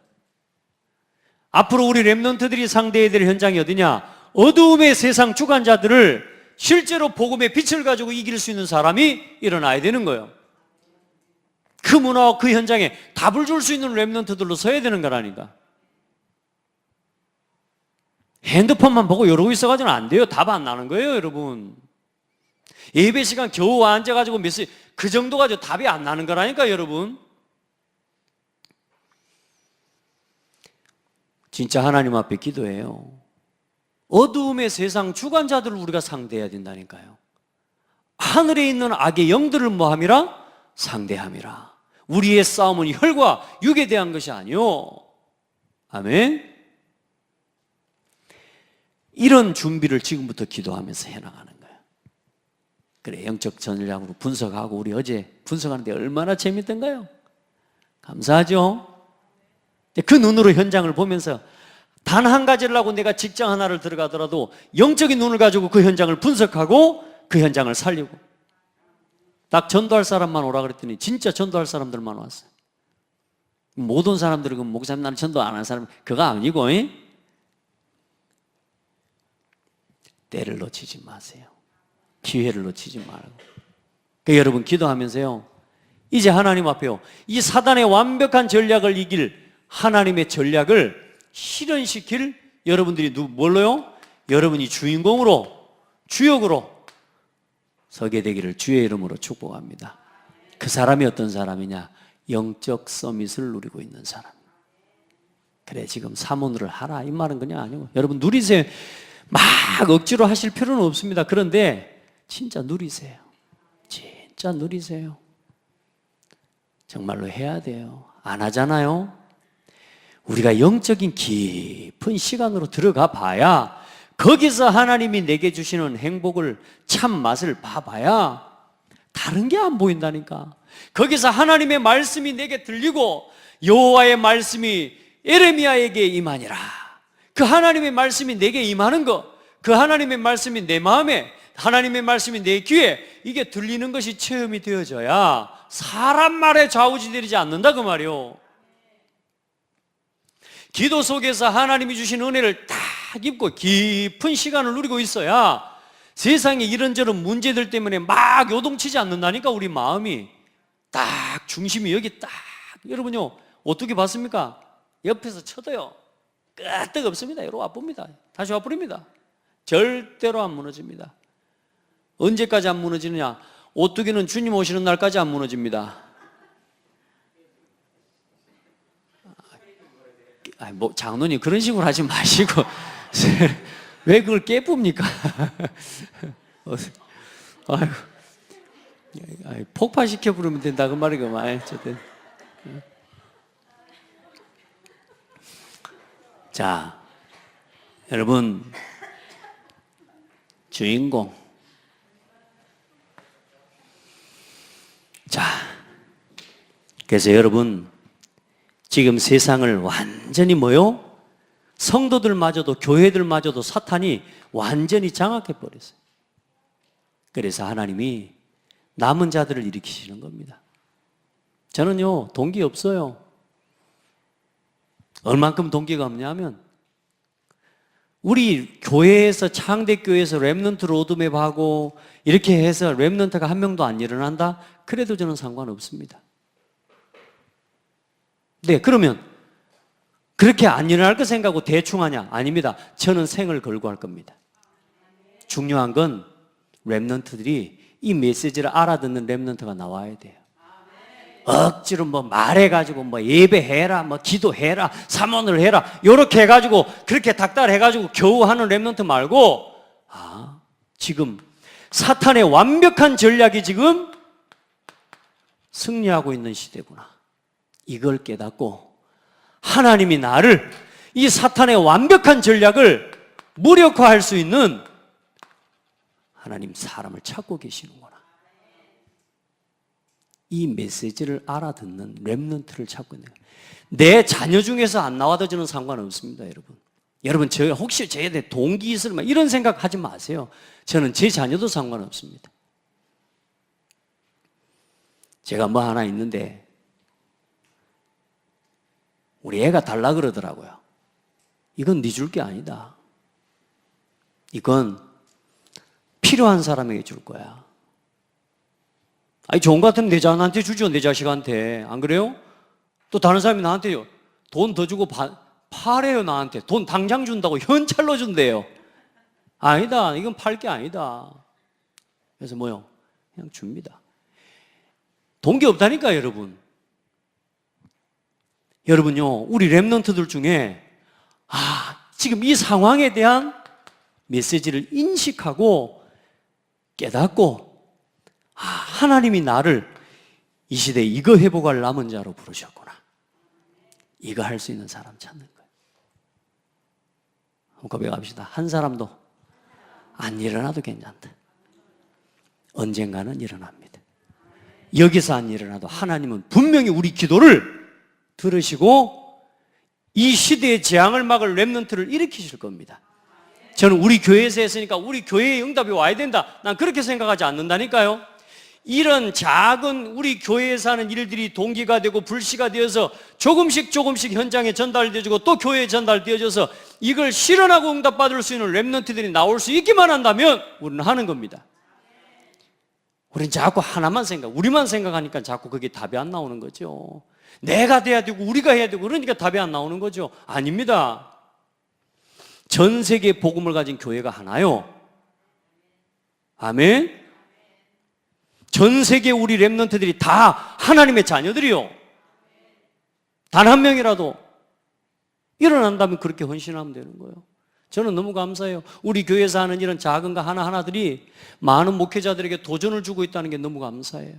앞으로 우리 렘넌트들이 상대해야 될 현장이 어디냐? 어두움의 세상 주관자들을 실제로 복음의 빛을 가지고 이길 수 있는 사람이 일어나야 되는 거예요. 그 문화와 그 현장에 답을 줄 수 있는 렘넌트들로 서야 되는 거라니까. 핸드폰만 보고 이러고 있어가지고는 안 돼요. 답 안 나는 거예요, 여러분. 예배 시간 겨우 앉아가지고 몇 시, 그 정도 가지고 답이 안 나는 거라니까, 여러분. 진짜 하나님 앞에 기도해요. 어두움의 세상 주관자들을 우리가 상대해야 된다니까요. 하늘에 있는 악의 영들을 뭐함이라? 상대함이라. 우리의 싸움은 혈과 육에 대한 것이 아니요. 아멘. 이런 준비를 지금부터 기도하면서 해나가는 거예요. 그래, 영적 전략으로 분석하고, 우리 어제 분석하는데 얼마나 재밌던가요? 감사하죠? 그 눈으로 현장을 보면서 단 한 가지를 하고 내가 직장 하나를 들어가더라도 영적인 눈을 가지고 그 현장을 분석하고 그 현장을 살리고, 딱 전도할 사람만 오라 그랬더니 진짜 전도할 사람들만 왔어요. 모든 사람들은 그 목사님 나는 전도 안 하는 사람, 그거 아니고, 때를 놓치지 마세요. 기회를 놓치지 말고. 그러니까 여러분 기도하면서요, 이제 하나님 앞에요, 이 사단의 완벽한 전략을 이길 하나님의 전략을 실현시킬 여러분들이 뭘로요? 여러분이 주인공으로, 주역으로 서게 되기를 주의 이름으로 축복합니다. 그 사람이 어떤 사람이냐? 영적 서밋을 누리고 있는 사람. 그래, 지금 사모를 하라 이 말은 그냥 아니고, 여러분 누리세요. 막 억지로 하실 필요는 없습니다. 그런데 진짜 누리세요. 진짜 누리세요. 정말로 해야 돼요. 안 하잖아요. 우리가 영적인 깊은 시간으로 들어가 봐야, 거기서 하나님이 내게 주시는 행복을, 참 맛을 봐봐야 다른 게 안 보인다니까. 거기서 하나님의 말씀이 내게 들리고 여호와의 말씀이 에레미야에게 임하니라. 그 하나님의 말씀이 내게 임하는 것, 그 하나님의 말씀이 내 마음에 하나님의 말씀이 내 귀에 이게 들리는 것이 체험이 되어져야 사람 말에 좌우지되지 않는다 그 말이요. 기도 속에서 하나님이 주신 은혜를 딱 입고 깊은 시간을 누리고 있어야 세상에 이런저런 문제들 때문에 막 요동치지 않는다니까. 우리 마음이 딱 중심이 여기 딱. 여러분요, 어떻게 봤습니까? 옆에서 쳐도요 끄떡 없습니다. 이리로 와봅니다. 다시 와버립니다. 절대로 안 무너집니다. 언제까지 안 무너지느냐? 오뚜기는 주님 오시는 날까지 안 무너집니다. 뭐 장로님 그런 식으로 하지 마시고 왜 그걸 깨뿝니까? 아이고, 폭파시켜 부르면 된다 그 말이구만. 어쨌든. 자, 여러분, 주인공. 자, 그래서 여러분, 지금 세상을 완전히 뭐요? 성도들마저도, 교회들마저도 사탄이 완전히 장악해 버렸어요. 그래서 하나님이 남은 자들을 일으키시는 겁니다. 저는요, 동기 없어요. 얼만큼 동기가 없냐면, 우리 교회에서, 창대교회에서 렘넌트 로드맵 하고 이렇게 해서 렘넌트가 한 명도 안 일어난다? 그래도 저는 상관없습니다. 네, 그러면 그렇게 안 일어날 거 생각하고 대충 하냐? 아닙니다. 저는 생을 걸고 할 겁니다. 중요한 건 렘넌트들이 이 메시지를 알아듣는 렘넌트가 나와야 돼요. 억지로 뭐 말해가지고 뭐 예배해라, 뭐 기도해라, 사모를 해라, 요렇게 해가지고 그렇게 닥달해가지고 겨우 하는 렘넌트 말고, 지금 사탄의 완벽한 전략이 지금 승리하고 있는 시대구나. 이걸 깨닫고 하나님이 나를, 이 사탄의 완벽한 전략을 무력화할 수 있는 하나님 사람을 찾고 계시는구나. 이 메시지를 알아듣는 렘넌트를 찾고 있는 거예요. 내 자녀 중에서 안 나와도 저는 상관없습니다, 여러분. 여러분, 저 혹시 저에 대해 동기 있을 이런 생각 하지 마세요. 저는 제 자녀도 상관없습니다. 제가 뭐 하나 있는데 우리 애가 달라 그러더라고요. 이건 네 줄 게 아니다. 이건 필요한 사람에게 줄 거야. 아니, 좋은 것 같으면 내 자녀한테 주죠, 내 자식한테. 안 그래요? 또 다른 사람이 나한테요, 돈 더 주고 팔아요, 나한테. 돈 당장 준다고 현찰로 준대요. 아니다. 이건 팔 게 아니다. 그래서 뭐요? 그냥 줍니다. 동기 없다니까, 여러분. 여러분요, 우리 렘넌트들 중에 지금 이 상황에 대한 메시지를 인식하고 깨닫고, 하나님이 나를 이 시대에 이거 회복할 남은 자로 부르셨구나. 이거 할 수 있는 사람 찾는 거예요. 한번 고백합시다. 한 사람도 안 일어나도 괜찮다. 언젠가는 일어납니다. 여기서 안 일어나도 하나님은 분명히 우리 기도를 들으시고 이 시대의 재앙을 막을 렘넌트를 일으키실 겁니다. 저는 우리 교회에서 했으니까 우리 교회의 응답이 와야 된다, 난 그렇게 생각하지 않는다니까요. 이런 작은 우리 교회에서 하는 일들이 동기가 되고 불씨가 되어서 조금씩 현장에 전달되어지고 또 교회에 전달되어져서 이걸 실현하고 응답받을 수 있는 렘넌트들이 나올 수 있기만 한다면 우리는 하는 겁니다. 우리는 자꾸 하나만 우리만 생각하니까 자꾸 그게 답이 안 나오는 거죠. 내가 돼야 되고 우리가 해야 되고 그러니까 답이 안 나오는 거죠. 아닙니다. 전 세계 복음을 가진 교회가 하나요. 아멘. 전 세계 우리 렘넌트들이 다 하나님의 자녀들이요. 단 한 명이라도 일어난다면 그렇게 헌신하면 되는 거예요. 저는 너무 감사해요. 우리 교회에서 하는 이런 작은 거 하나하나들이 많은 목회자들에게 도전을 주고 있다는 게 너무 감사해요.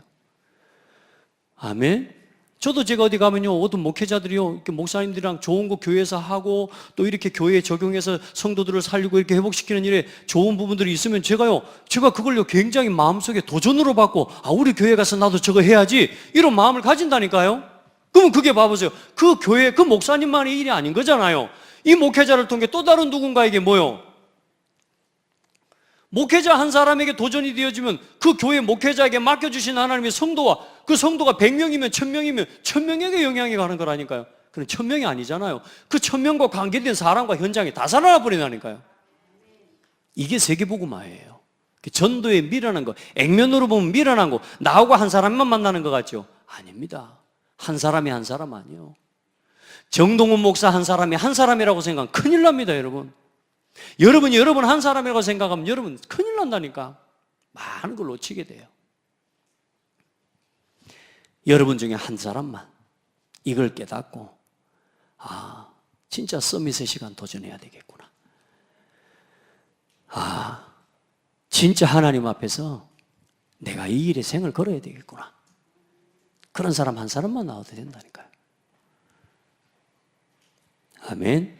아멘. 저도 제가 어디 가면요, 어떤 목회자들이요, 이렇게 목사님들이랑 좋은 거 교회에서 하고 또 이렇게 교회에 적용해서 성도들을 살리고 이렇게 회복시키는 일에 좋은 부분들이 있으면 제가 그걸요 굉장히 마음속에 도전으로 받고, 우리 교회 가서 나도 저거 해야지, 이런 마음을 가진다니까요. 그러면 그게 봐보세요. 그 교회, 그 목사님만의 일이 아닌 거잖아요. 이 목회자를 통해 또 다른 누군가에게 뭐요? 목회자 한 사람에게 도전이 되어지면 그 교회 목회자에게 맡겨주신 하나님의 성도와 그 성도가 100명이면 1000명이면 1000명에게 영향이 가는 거라니까요. 그럼 1000명이 아니잖아요. 그 1000명과 관계된 사람과 현장이 다 살아나 버리나니까요. 이게 세계복음화예요. 전도에 미련한 거, 액면으로 보면 미련한 거, 나하고 한 사람만 만나는 것 같죠? 아닙니다. 한 사람이 한 사람 아니에요. 정동원 목사 한 사람이 한 사람이라고 생각하면 큰일 납니다, 여러분. 여러분이 여러분 한 사람이라고 생각하면 여러분 큰일 난다니까. 많은 걸 놓치게 돼요. 여러분 중에 한 사람만 이걸 깨닫고, 아, 진짜 서밋의 시간 도전해야 되겠구나. 아, 진짜 하나님 앞에서 내가 이 일에 생을 걸어야 되겠구나. 그런 사람 한 사람만 나와도 된다니까요. 아멘.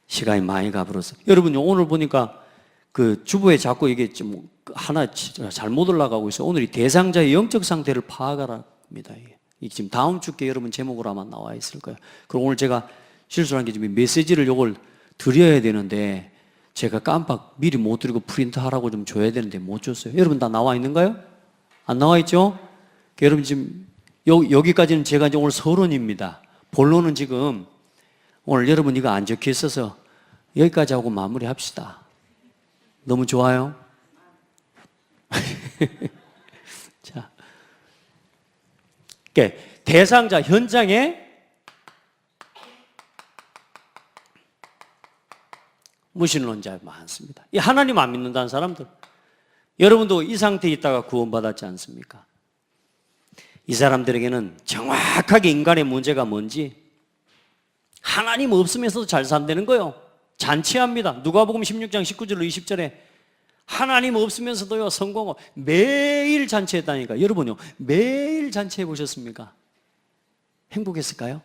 시간이 많이 가버렸어. 여러분, 오늘 보니까 그 주보에 자꾸 이게 좀 하나 잘못 올라가고 있어요. 오늘이 대상자의 영적 상태를 파악하랍니다. 이게 지금 다음 주께 여러분 제목으로 아마 나와 있을 거예요. 그럼 오늘 제가 실수한 게 지금 메시지를 요걸 드려야 되는데 제가 깜빡 미리 못 드리고 프린트하라고 좀 줘야 되는데 못 줬어요. 여러분 다 나와 있는가요? 안 나와 있죠? 여러분 지금 여기까지는 제가 이제 오늘 서론입니다. 본론은 지금 오늘 여러분 이거 안 적혀 있어서 여기까지 하고 마무리 합시다. 너무 좋아요? 자, 대상자 현장에 무신론자 많습니다. 이 하나님 안 믿는다는 사람들, 여러분도 이 상태에 있다가 구원받았지 않습니까? 이 사람들에게는 정확하게 인간의 문제가 뭔지, 하나님 없으면서도 잘 산다는 거예요. 잔치합니다. 누가복음 16장 19절로 20절에 하나님 없으면서도요 성공하고 매일 잔치했다니까. 여러분요, 매일 잔치해 보셨습니까? 행복했을까요?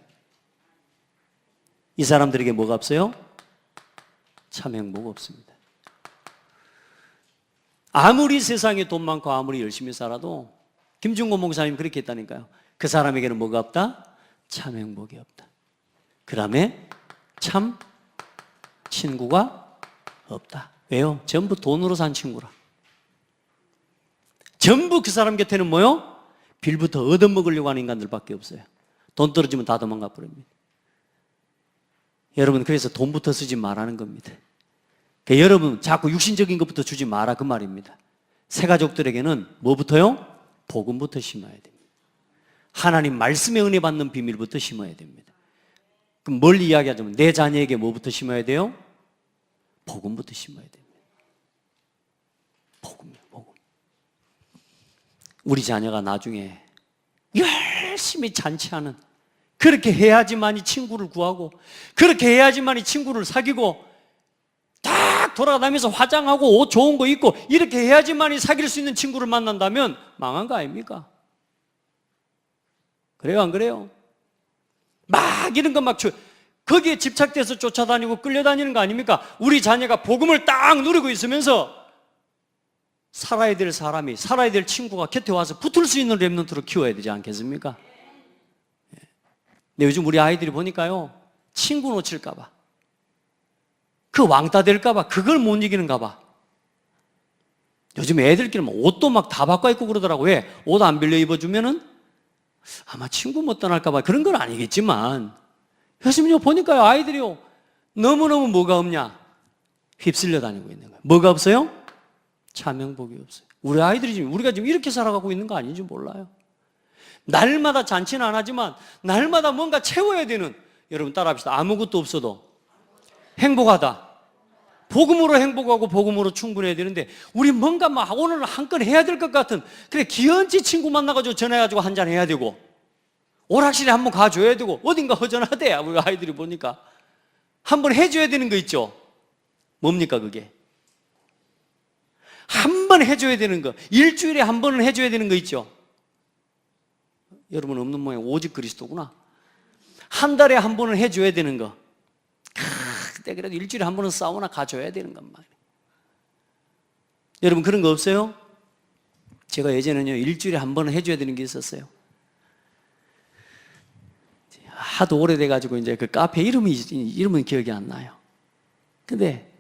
이 사람들에게 뭐가 없어요? 참 행복 없습니다. 아무리 세상에 돈 많고 아무리 열심히 살아도 김중곤 목사님 그렇게 했다니까요. 그 사람에게는 뭐가 없다? 참 행복이 없다. 그 다음에 참 친구가 없다. 왜요? 전부 돈으로 산 친구라. 전부 그 사람 곁에는 뭐요? 빌부터 얻어먹으려고 하는 인간들밖에 없어요. 돈 떨어지면 다 도망가 버립니다. 여러분, 그래서 돈부터 쓰지 말라는 겁니다. 그러니까 여러분 자꾸 육신적인 것부터 주지 마라 그 말입니다. 새 가족들에게는 뭐부터요? 복음부터 심어야 됩니다. 하나님 말씀의 은혜 받는 비밀부터 심어야 됩니다. 그럼 뭘 이야기하자면 내 자녀에게 뭐부터 심어야 돼요? 복음부터 심어야 됩니다. 복음이요, 복음. 우리 자녀가 나중에 열심히 잔치하는, 그렇게 해야지만이 친구를 구하고, 그렇게 해야지만이 친구를 사귀고, 딱 돌아다니면서 화장하고 옷 좋은 거 입고 이렇게 해야지만이 사귈 수 있는 친구를 만난다면 망한 거 아닙니까? 그래요, 안 그래요? 막 이런 거 막 거기에 집착돼서 쫓아다니고 끌려다니는 거 아닙니까? 우리 자녀가 복음을 딱 누리고 있으면서 살아야 될 사람이, 살아야 될 친구가 곁에 와서 붙을 수 있는 렘넌트로 키워야 되지 않겠습니까? 근데 요즘 우리 아이들이 보니까요, 친구 놓칠까 봐, 그 왕따 될까 봐, 그걸 못 이기는가 봐. 요즘 애들끼리 옷도 막 다 바꿔 입고 그러더라고. 왜? 옷 안 빌려 입어주면은 아마 친구 못 떠날까 봐. 그런 건 아니겠지만 요즘요 보니까요, 아이들이요 너무너무 뭐가 없냐? 휩쓸려 다니고 있는 거예요. 뭐가 없어요? 참 행복이 없어요. 우리 아이들이 지금, 우리가 지금 이렇게 살아가고 있는 거 아닌지 몰라요. 날마다 잔치는 안 하지만 날마다 뭔가 채워야 되는, 여러분 따라합시다. 아무것도 없어도 행복하다. 복음으로 행복하고 복음으로 충분해야 되는데 우리 뭔가 막 오늘 한 건 해야 될 것 같은, 그래 기현지 친구 만나가지고 전화해가지고 한잔 해야 되고, 오락실에 한번 가줘야 되고, 어딘가 허전하대. 우리 아이들이 보니까 한번 해줘야 되는 거 있죠. 뭡니까 그게? 한 번 해줘야 되는 거, 일주일에 한 번은 해줘야 되는 거 있죠. 여러분 없는 모양 오직 그리스도구나. 한 달에 한 번은 해줘야 되는 거, 그때 그래도 일주일에 한 번은 사우나 가줘야 되는 것 말이에요. 여러분 그런 거 없어요? 제가 예전에는요 일주일에 한 번은 해줘야 되는 게 있었어요. 하도 오래돼가지고 이제 그 카페 이름은 기억이 안 나요. 근데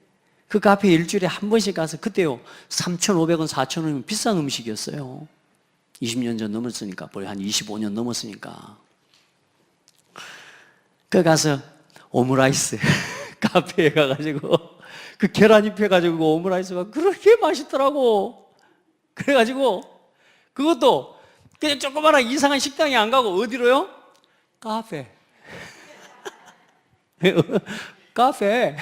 그 카페 일주일에 한 번씩 가서 그때요 3,500원, 4,000원이면 비싼 음식이었어요. 20년 전 넘었으니까, 거의 한 25년 넘었으니까. 그 가서 오므라이스 카페에 가가지고 그 계란 입혀가지고 그 오므라이스가 그렇게 맛있더라고. 그래가지고 그것도 그냥 조그마한 이상한 식당에 안 가고 어디로요? 카페. 카페.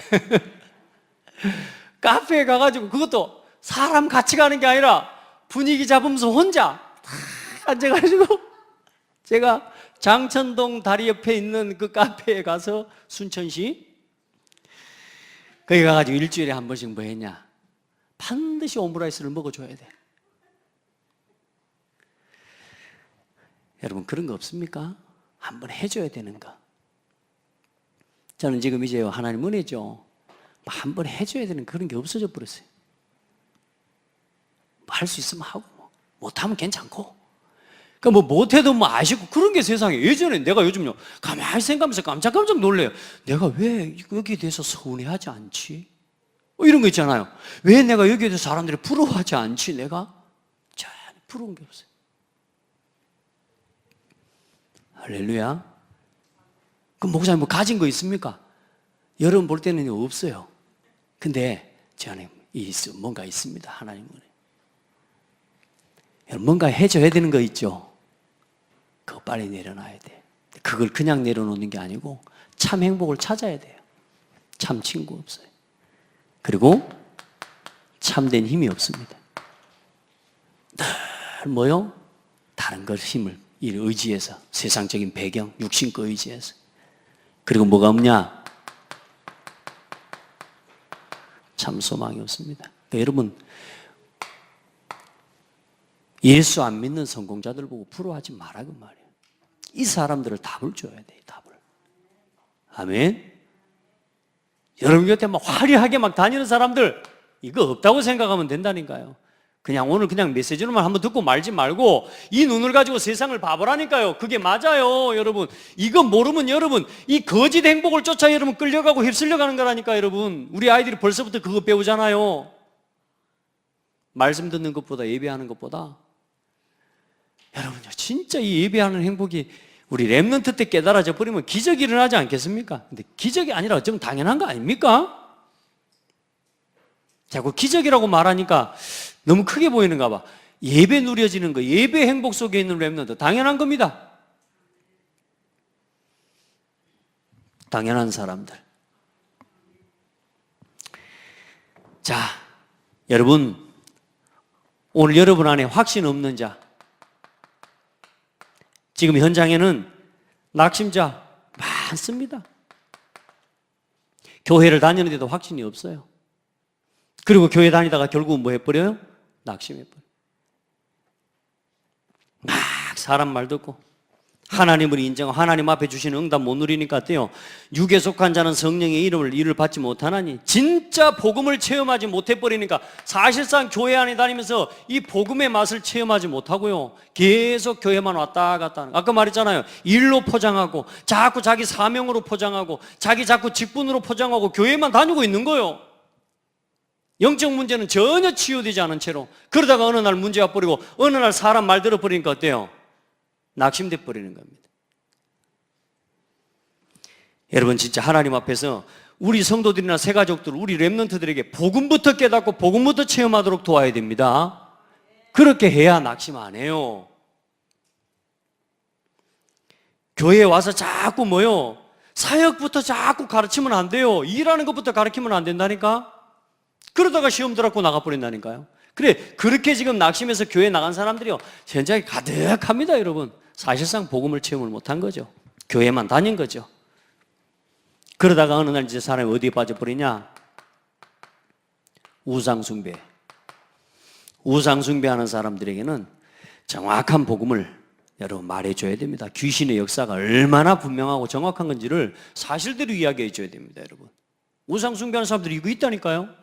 카페에 가가지고 그것도 사람 같이 가는 게 아니라 분위기 잡으면서 혼자 다 앉아가지고 제가 장천동 다리 옆에 있는 그 카페에 가서 순천시 거기 가가지고 일주일에 한 번씩 뭐 했냐? 반드시 오므라이스를 먹어줘야 돼. 여러분 그런 거 없습니까? 한번 해줘야 되는 거. 저는 지금 이제 하나님 은혜죠. 한번 해줘야 되는 그런 게 없어져 버렸어요. 할 수 있으면 하고 못하면 괜찮고. 그러니까 뭐 못해도 뭐 아쉽고 그런 게 세상에. 예전에 내가 요즘요 가만히 생각하면서 깜짝깜짝 놀래요. 내가 왜 여기에 대해서 서운해하지 않지? 이런 거 있잖아요. 왜 내가 여기에 대해서 사람들이 부러워하지 않지? 내가 전혀 부러운 게 없어요. 할렐루야. 그럼 목사님 뭐 가진 거 있습니까? 여러분 볼 때는 없어요. 근데 제 안에 뭔가 있습니다. 하나님은. 여러분 뭔가 해줘야 되는 거 있죠? 그거 빨리 내려놔야 돼. 그걸 그냥 내려놓는 게 아니고 참 행복을 찾아야 돼요. 참 친구 없어요. 그리고 참된 힘이 없습니다. 늘 뭐요? 다른 걸 힘을 이 의지해서, 세상적인 배경, 육신과 의지해서. 그리고 뭐가 없냐? 참 소망이 없습니다. 그러니까 여러분 예수 안 믿는 성공자들 보고 부러워하지 말라고 말이에요. 이 사람들을 답을 줘야 돼요. 답을. 아멘. 여러분 곁에 막 화려하게 막 다니는 사람들 이거 없다고 생각하면 된다니까요. 그냥 오늘 그냥 메시지로만 한번 듣고 말지 말고 이 눈을 가지고 세상을 봐보라니까요. 그게 맞아요, 여러분. 이거 모르면 여러분 이 거짓 행복을 쫓아 여러분 끌려가고 휩쓸려가는 거라니까 여러분. 우리 아이들이 벌써부터 그거 배우잖아요. 말씀 듣는 것보다 예배하는 것보다 여러분요 진짜 이 예배하는 행복이 우리 렘넌트 때 깨달아져 버리면 기적이 일어나지 않겠습니까? 근데 기적이 아니라 어쩌면 당연한 거 아닙니까? 자꾸 기적이라고 말하니까 너무 크게 보이는가 봐. 예배 누려지는 거, 예배 행복 속에 있는 렘넌트 당연한 겁니다. 당연한 사람들. 자, 여러분 오늘 여러분 안에 확신 없는 자, 지금 현장에는 낙심자 많습니다. 교회를 다니는데도 확신이 없어요. 그리고 교회 다니다가 결국은 뭐 해버려요? 낙심해버려요. 막 사람 말 듣고 하나님을 인정하고 하나님 앞에 주시는 응답 못 누리니까 어때요? 육에 속한 자는 성령의 일을 받지 못하나니 진짜 복음을 체험하지 못해버리니까 사실상 교회 안에 다니면서 이 복음의 맛을 체험하지 못하고요 계속 교회만 왔다 갔다 하는. 아까 말했잖아요. 일로 포장하고 자꾸 자기 사명으로 포장하고 자기 자꾸 직분으로 포장하고 교회만 다니고 있는 거예요. 영적 문제는 전혀 치유되지 않은 채로. 그러다가 어느 날 문제가 버리고 어느 날 사람 말 들어버리니까 어때요? 낙심돼 버리는 겁니다. 여러분 진짜 하나님 앞에서 우리 성도들이나 새가족들, 우리 렘넌트들에게 복음부터 깨닫고 복음부터 체험하도록 도와야 됩니다. 그렇게 해야 낙심 안 해요. 교회에 와서 자꾸 뭐요? 사역부터 자꾸 가르치면 안 돼요. 일하는 것부터 가르치면 안 된다니까. 그러다가 시험 들었고 나가버린다니까요. 그래, 그렇게 지금 낙심해서 교회 나간 사람들이요 현장에 가득합니다. 여러분 사실상 복음을 체험을 못한 거죠. 교회만 다닌 거죠. 그러다가 어느 날 이제 사람이 어디에 빠져버리냐? 우상숭배. 우상숭배하는 사람들에게는 정확한 복음을 여러분 말해줘야 됩니다. 귀신의 역사가 얼마나 분명하고 정확한 건지를 사실대로 이야기해 줘야 됩니다. 여러분 우상숭배하는 사람들이 이거 있다니까요.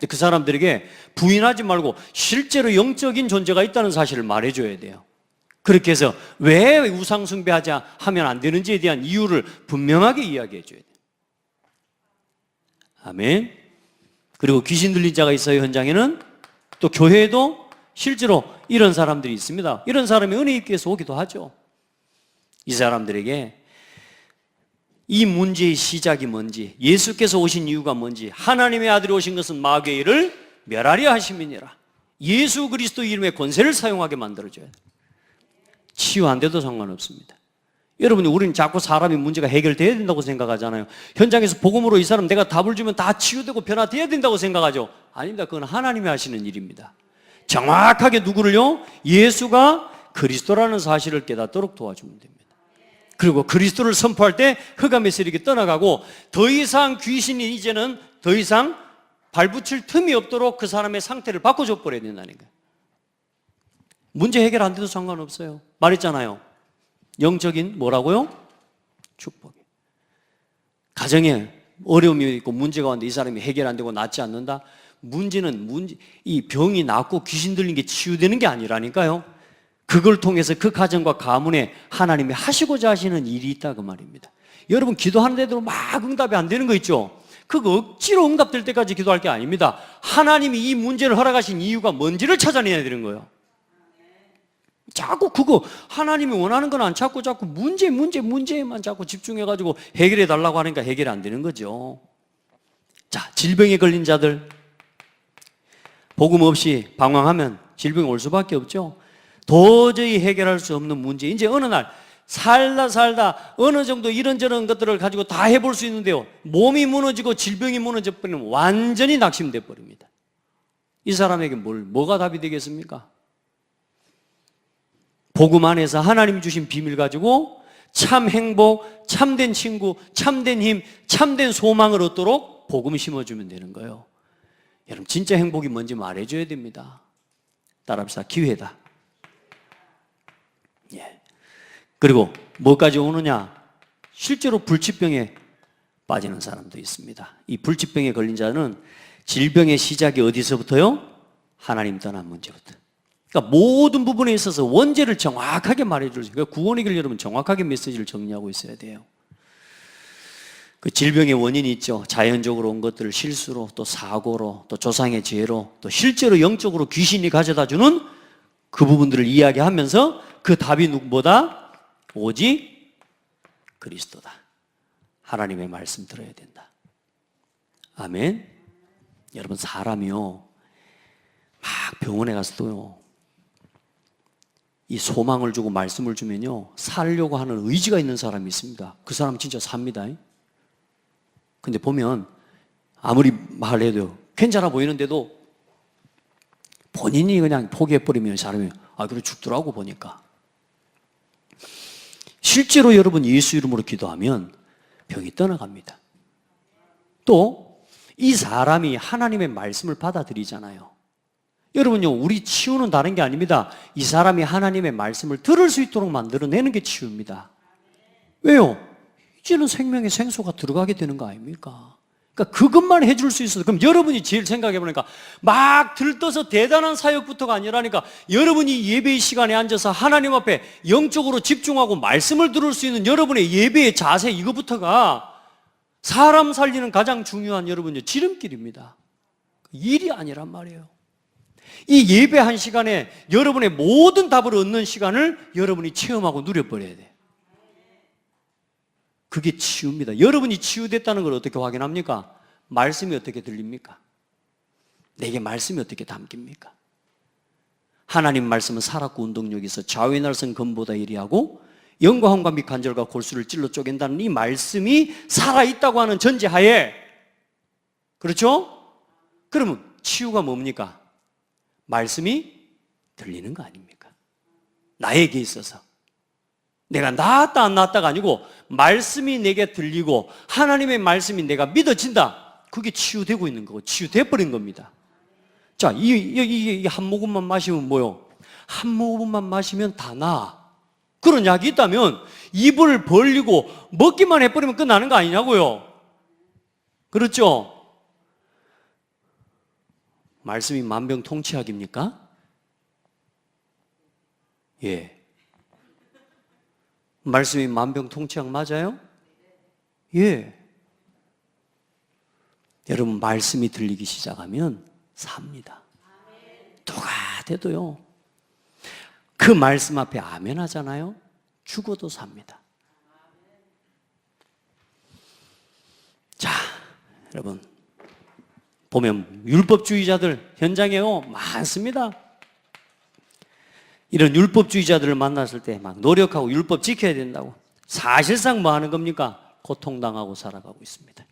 그 사람들에게 부인하지 말고 실제로 영적인 존재가 있다는 사실을 말해줘야 돼요. 그렇게 해서 왜 우상 숭배하지 하면 안 되는지에 대한 이유를 분명하게 이야기해 줘야 돼요. 아멘. 그리고 귀신 들린 자가 있어요, 현장에는. 또 교회에도 실제로 이런 사람들이 있습니다. 이런 사람이 은혜 있게 해서 오기도 하죠. 이 사람들에게 이 문제의 시작이 뭔지, 예수께서 오신 이유가 뭔지, 하나님의 아들이 오신 것은 마귀의 일을 멸하려 하심이니라. 예수 그리스도 이름의 권세를 사용하게 만들어줘야 돼요. 치유 안 돼도 상관없습니다. 여러분이 우리는 자꾸 사람이 문제가 해결돼야 된다고 생각하잖아요. 현장에서 복음으로 이 사람 내가 답을 주면 다 치유되고 변화돼야 된다고 생각하죠. 아닙니다. 그건 하나님이 하시는 일입니다. 정확하게 누구를요? 예수가 그리스도라는 사실을 깨닫도록 도와주면 됩니다. 그리고 그리스도를 선포할 때 흑암의 세력이 떠나가고 더 이상 귀신이 이제는 더 이상 발붙일 틈이 없도록 그 사람의 상태를 바꿔줘 버려야 된다는 거예요. 문제 해결 안 돼도 상관없어요. 말했잖아요. 영적인 뭐라고요? 축복이. 가정에 어려움이 있고 문제가 왔는데 이 사람이 해결 안 되고 낫지 않는다? 문제는 이 병이 낫고 귀신 들린 게 치유되는 게 아니라니까요. 그걸 통해서 그 가정과 가문에 하나님이 하시고자 하시는 일이 있다 그 말입니다. 여러분 기도하는데도 막 응답이 안 되는 거 있죠? 그거 억지로 응답될 때까지 기도할 게 아닙니다. 하나님이 이 문제를 허락하신 이유가 뭔지를 찾아내야 되는 거예요. 자꾸 그거 하나님이 원하는 건 안 찾고 자꾸 문제에만 자꾸 집중해가지고 해결해 달라고 하니까 해결이 안 되는 거죠. 자, 질병에 걸린 자들 복음 없이 방황하면 질병이 올 수밖에 없죠. 도저히 해결할 수 없는 문제. 이제 어느 날 살다 어느 정도 이런저런 것들을 가지고 다 해볼 수 있는데요, 몸이 무너지고 질병이 무너져 버리면 완전히 낙심돼 버립니다. 이 사람에게 뭐가 답이 되겠습니까? 복음 안에서 하나님이 주신 비밀 가지고 참 행복, 참된 친구, 참된 힘, 참된 소망을 얻도록 복음을 심어주면 되는 거예요. 여러분 진짜 행복이 뭔지 말해줘야 됩니다. 따라합시다. 기회다. 예. 그리고 뭐까지 오느냐? 실제로 불치병에 빠지는 사람도 있습니다. 이 불치병에 걸린 자는 질병의 시작이 어디서부터요? 하나님 떠난 문제부터. 그러니까 모든 부분에 있어서 원죄를 정확하게 말해줄 수 있어요. 그러니까 구원의 길 여러분 정확하게 메시지를 정리하고 있어야 돼요. 그 질병의 원인이 있죠. 자연적으로 온 것들을 실수로, 또 사고로, 또 조상의 죄로, 또 실제로 영적으로 귀신이 가져다 주는 그 부분들을 이야기하면서 그 답이 누구보다 오직 그리스도다. 하나님의 말씀 들어야 된다. 아멘. 여러분 사람이요 막 병원에 가서도요 이 소망을 주고 말씀을 주면요 살려고 하는 의지가 있는 사람이 있습니다. 그 사람 진짜 삽니다. 근데 보면 아무리 말해도 괜찮아 보이는데도 본인이 그냥 포기해버리면 사람이 그래 죽더라고 보니까. 실제로 여러분 예수 이름으로 기도하면 병이 떠나갑니다. 또 이 사람이 하나님의 말씀을 받아들이잖아요. 여러분요 우리 치유는 다른 게 아닙니다. 이 사람이 하나님의 말씀을 들을 수 있도록 만들어내는 게 치유입니다. 왜요? 이제는 생명의 생수가 들어가게 되는 거 아닙니까? 그러니까 그것만 해줄 수 있어서 그럼 여러분이 제일 생각해보니까 막 들떠서 대단한 사역부터가 아니라니까 여러분이 예배의 시간에 앉아서 하나님 앞에 영적으로 집중하고 말씀을 들을 수 있는 여러분의 예배의 자세 이거부터가 사람 살리는 가장 중요한 여러분의 지름길입니다. 일이 아니란 말이에요. 이 예배 한 시간에 여러분의 모든 답을 얻는 시간을 여러분이 체험하고 누려버려야 돼요. 그게 치유입니다. 여러분이 치유됐다는 걸 어떻게 확인합니까? 말씀이 어떻게 들립니까? 내게 말씀이 어떻게 담깁니까? 하나님 말씀은 살았고 운동력이 있어 좌우의 날선 검보다 예리하고 영과 혼과 및 관절과 골수를 찔러 쪼갠다는 이 말씀이 살아있다고 하는 전제하에, 그렇죠? 그러면 치유가 뭡니까? 말씀이 들리는 거 아닙니까? 나에게 있어서 내가 나았다 안 나았다가 아니고 말씀이 내게 들리고 하나님의 말씀이 내가 믿어진다. 그게 치유되고 있는 거고 치유돼 버린 겁니다. 자, 이 한 모금만 마시면 뭐요? 한 모금만 마시면 다 나아. 그런 약이 있다면 입을 벌리고 먹기만 해버리면 끝나는 거 아니냐고요. 그렇죠? 말씀이 만병통치약입니까? 예. 말씀이 만병통치약 맞아요? 예. 여러분, 말씀이 들리기 시작하면 삽니다. 누가 돼도요. 그 말씀 앞에 아멘 하잖아요. 죽어도 삽니다. 자, 여러분, 보면 율법주의자들 현장에요 많습니다. 이런 율법주의자들을 만났을 때 막 노력하고 율법 지켜야 된다고 사실상 뭐 하는 겁니까? 고통당하고 살아가고 있습니다.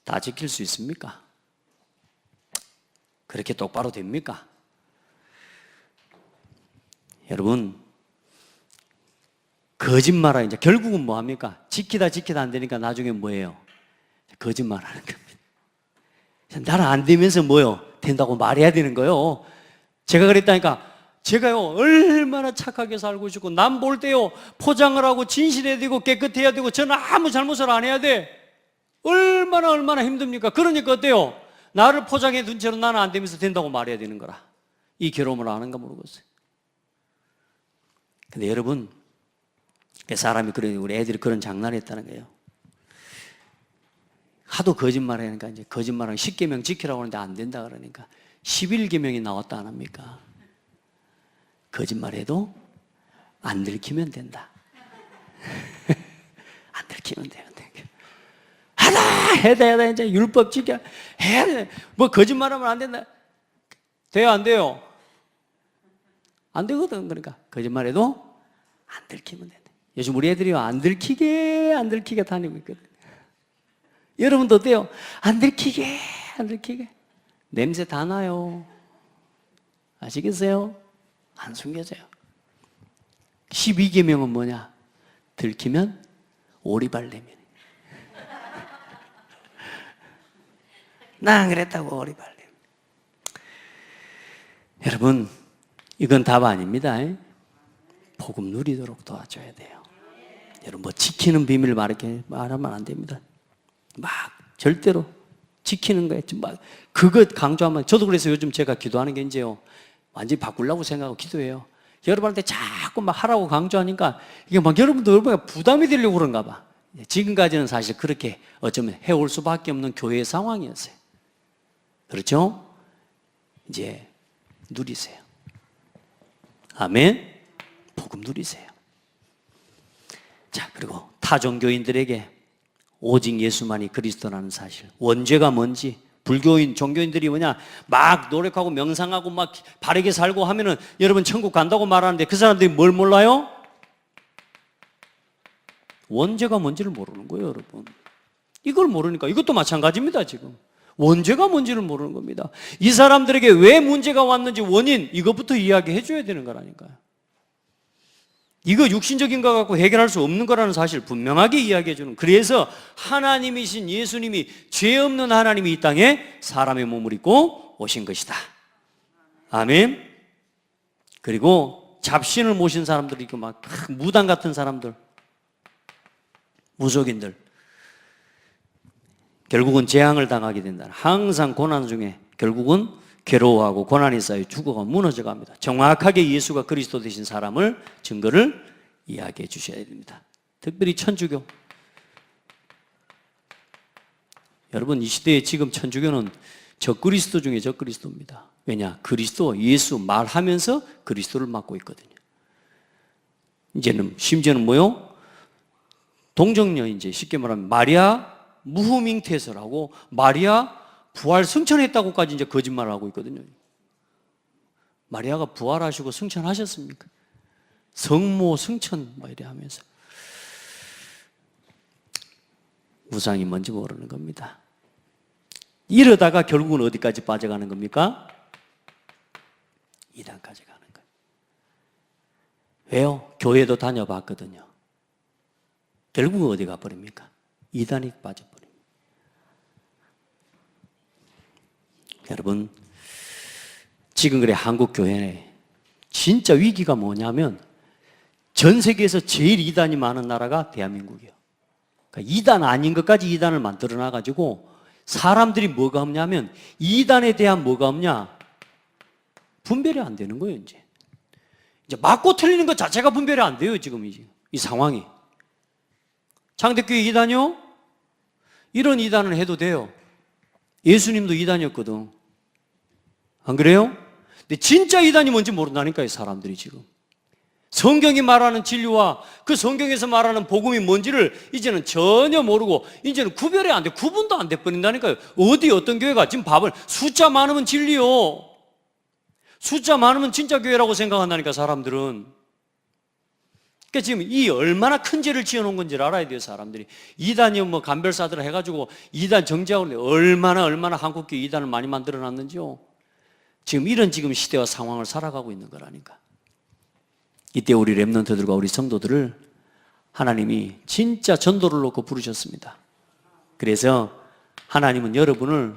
다 지킬 수 있습니까? 그렇게 똑바로 됩니까? 여러분, 거짓말하 이제 결국은 뭐 합니까? 지키다 안 되니까 나중에 뭐예요? 거짓말하는 겁니다. 나는 안 되면서 뭐요? 된다고 말해야 되는 거요. 제가 그랬다니까. 제가요 얼마나 착하게 살고 싶고 남 볼 때요 포장을 하고 진실해야 되고 깨끗해야 되고 저는 아무 잘못을 안 해야 돼. 얼마나 힘듭니까? 그러니까 어때요? 나를 포장해 둔 채로 나는 안 되면서 된다고 말해야 되는 거라. 이 괴로움을 아는가 모르겠어요. 근데 여러분, 사람이 우리 애들이 그런 장난을 했다는 거예요. 하도 거짓말 하니까 이제 거짓말하고 10계명 지키라고 하는데 안 된다 그러니까 11계명이 나왔다 안 합니까? 거짓말해도 안 들키면 된다. 안 들키면 돼요. 해다 이제 율법 지켜 해야 돼. 뭐 거짓말하면 안 된다. 돼요 안 돼요? 안 되거든. 그러니까 거짓말해도 안 들키면 된다. 요즘 우리 애들이 안 들키게 다니고 있거든. 여러분도 어때요? 안 들키게 냄새 다 나요. 아시겠어요? 안 숨겨져요. 12계명은 뭐냐? 들키면 오리발내면. 나 안 그랬다고 오리발내. 여러분, 이건 답 아닙니다. 복음 누리도록 도와줘야 돼요. 여러분, 뭐 지키는 비밀 말하면 안 됩니다. 막 절대로 지키는 거에 막 그것 강조하면, 저도 그래서 요즘 제가 기도하는 게 이제요 완전히 바꾸려고 생각하고 기도해요. 여러분한테 자꾸 막 하라고 강조하니까 이게 막 여러분도 부담이 되려고 그런가 봐. 지금까지는 사실 그렇게 어쩌면 해올 수밖에 없는 교회의 상황이었어요. 그렇죠? 이제 누리세요. 아멘. 복음 누리세요. 자, 그리고 타 종교인들에게 오직 예수만이 그리스도라는 사실, 원죄가 뭔지, 불교인, 종교인들이 뭐냐 막 노력하고 명상하고 막 바르게 살고 하면은 여러분 천국 간다고 말하는데 그 사람들이 뭘 몰라요? 원죄가 뭔지를 모르는 거예요, 여러분. 이걸 모르니까 이것도 마찬가지입니다. 지금 원죄가 뭔지를 모르는 겁니다. 이 사람들에게 왜 문제가 왔는지 원인, 이것부터 이야기해 줘야 되는 거라니까요. 이거 육신적인 거 갖고 해결할 수 없는 거라는 사실 분명하게 이야기해 주는. 그래서 하나님이신 예수님이, 죄 없는 하나님이 이 땅에 사람의 몸을 입고 오신 것이다. 아멘. 그리고 잡신을 모신 사람들이 있고 막 무당 같은 사람들, 무속인들, 결국은 재앙을 당하게 된다. 항상 고난 중에 결국은 괴로워하고 고난이 쌓여 죽어가 무너져 갑니다. 정확하게 예수가 그리스도 되신 사람을 증거를 이야기해 주셔야 됩니다. 특별히 천주교. 여러분, 이 시대에 지금 천주교는 적그리스도 중에 적그리스도입니다. 왜냐? 그리스도, 예수 말하면서 그리스도를 맡고 있거든요. 이제는 심지어는 뭐요? 동정녀, 이제 쉽게 말하면 마리아 무후밍태설 하고 마리아 부활 승천했다고까지 이제 거짓말을 하고 있거든요. 마리아가 부활하시고 승천하셨습니까? 성모 승천 막 이래 하면서 우상이 뭔지 모르는 겁니다. 이러다가 결국은 어디까지 빠져가는 겁니까? 이단까지 가는 거예요. 왜요? 교회도 다녀봤거든요. 결국은 어디 가버립니까? 이단이 빠져버립니다. 여러분, 지금 그래 한국 교회에 진짜 위기가 뭐냐면 전 세계에서 제일 이단이 많은 나라가 대한민국이에요. 그러니까 이단 아닌 것까지 이단을 만들어 놔가지고 사람들이 뭐가 없냐면 이단에 대한 뭐가 없냐? 분별이 안 되는 거예요, 이제. 이제 맞고 틀리는 것 자체가 분별이 안 돼요, 지금 이 상황이. 창대교회 이단이요? 이런 이단은 해도 돼요. 예수님도 이단이었거든. 안 그래요? 근데 진짜 이단이 뭔지 모른다니까요, 사람들이 지금. 성경이 말하는 진리와 그 성경에서 말하는 복음이 뭔지를 이제는 전혀 모르고 이제는 구별이 안 돼. 구분도 안 돼 버린다니까요. 어디 어떤 교회가 지금 밥을 숫자 많으면 진리요. 숫자 많으면 진짜 교회라고 생각한다니까 사람들은. 그러니까 지금 이 얼마나 큰 죄를 지어놓은 건지를 알아야 돼요, 사람들이. 이단이 뭐 간별사들 해가지고 이단 정죄하고 얼마나 한국교회 이단을 많이 만들어놨는지요. 지금 이런 지금 시대와 상황을 살아가고 있는 거라니까. 이때 우리 렘넌트들과 우리 성도들을 하나님이 진짜 전도를 놓고 부르셨습니다. 그래서 하나님은 여러분을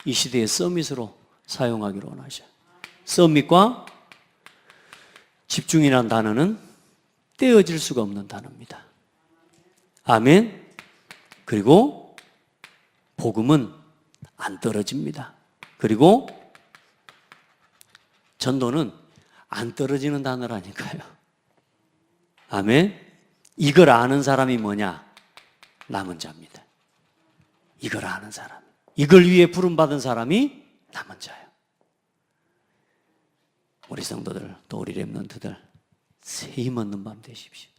이 시대의 서밋으로 사용하기로 원하셔요. 서밋과 집중이라는 단어는 떼어질 수가 없는 단어입니다. 아멘. 그리고 복음은 안 떨어집니다. 그리고 전도는 안 떨어지는 단어라니까요. 아멘. 이걸 아는 사람이 뭐냐? 남은 자입니다. 이걸 아는 사람. 이걸 위해 부름받은 사람이 남은 자예요. 우리 성도들, 또 우리 렘넌트들 새 힘 얻는 밤 되십시오.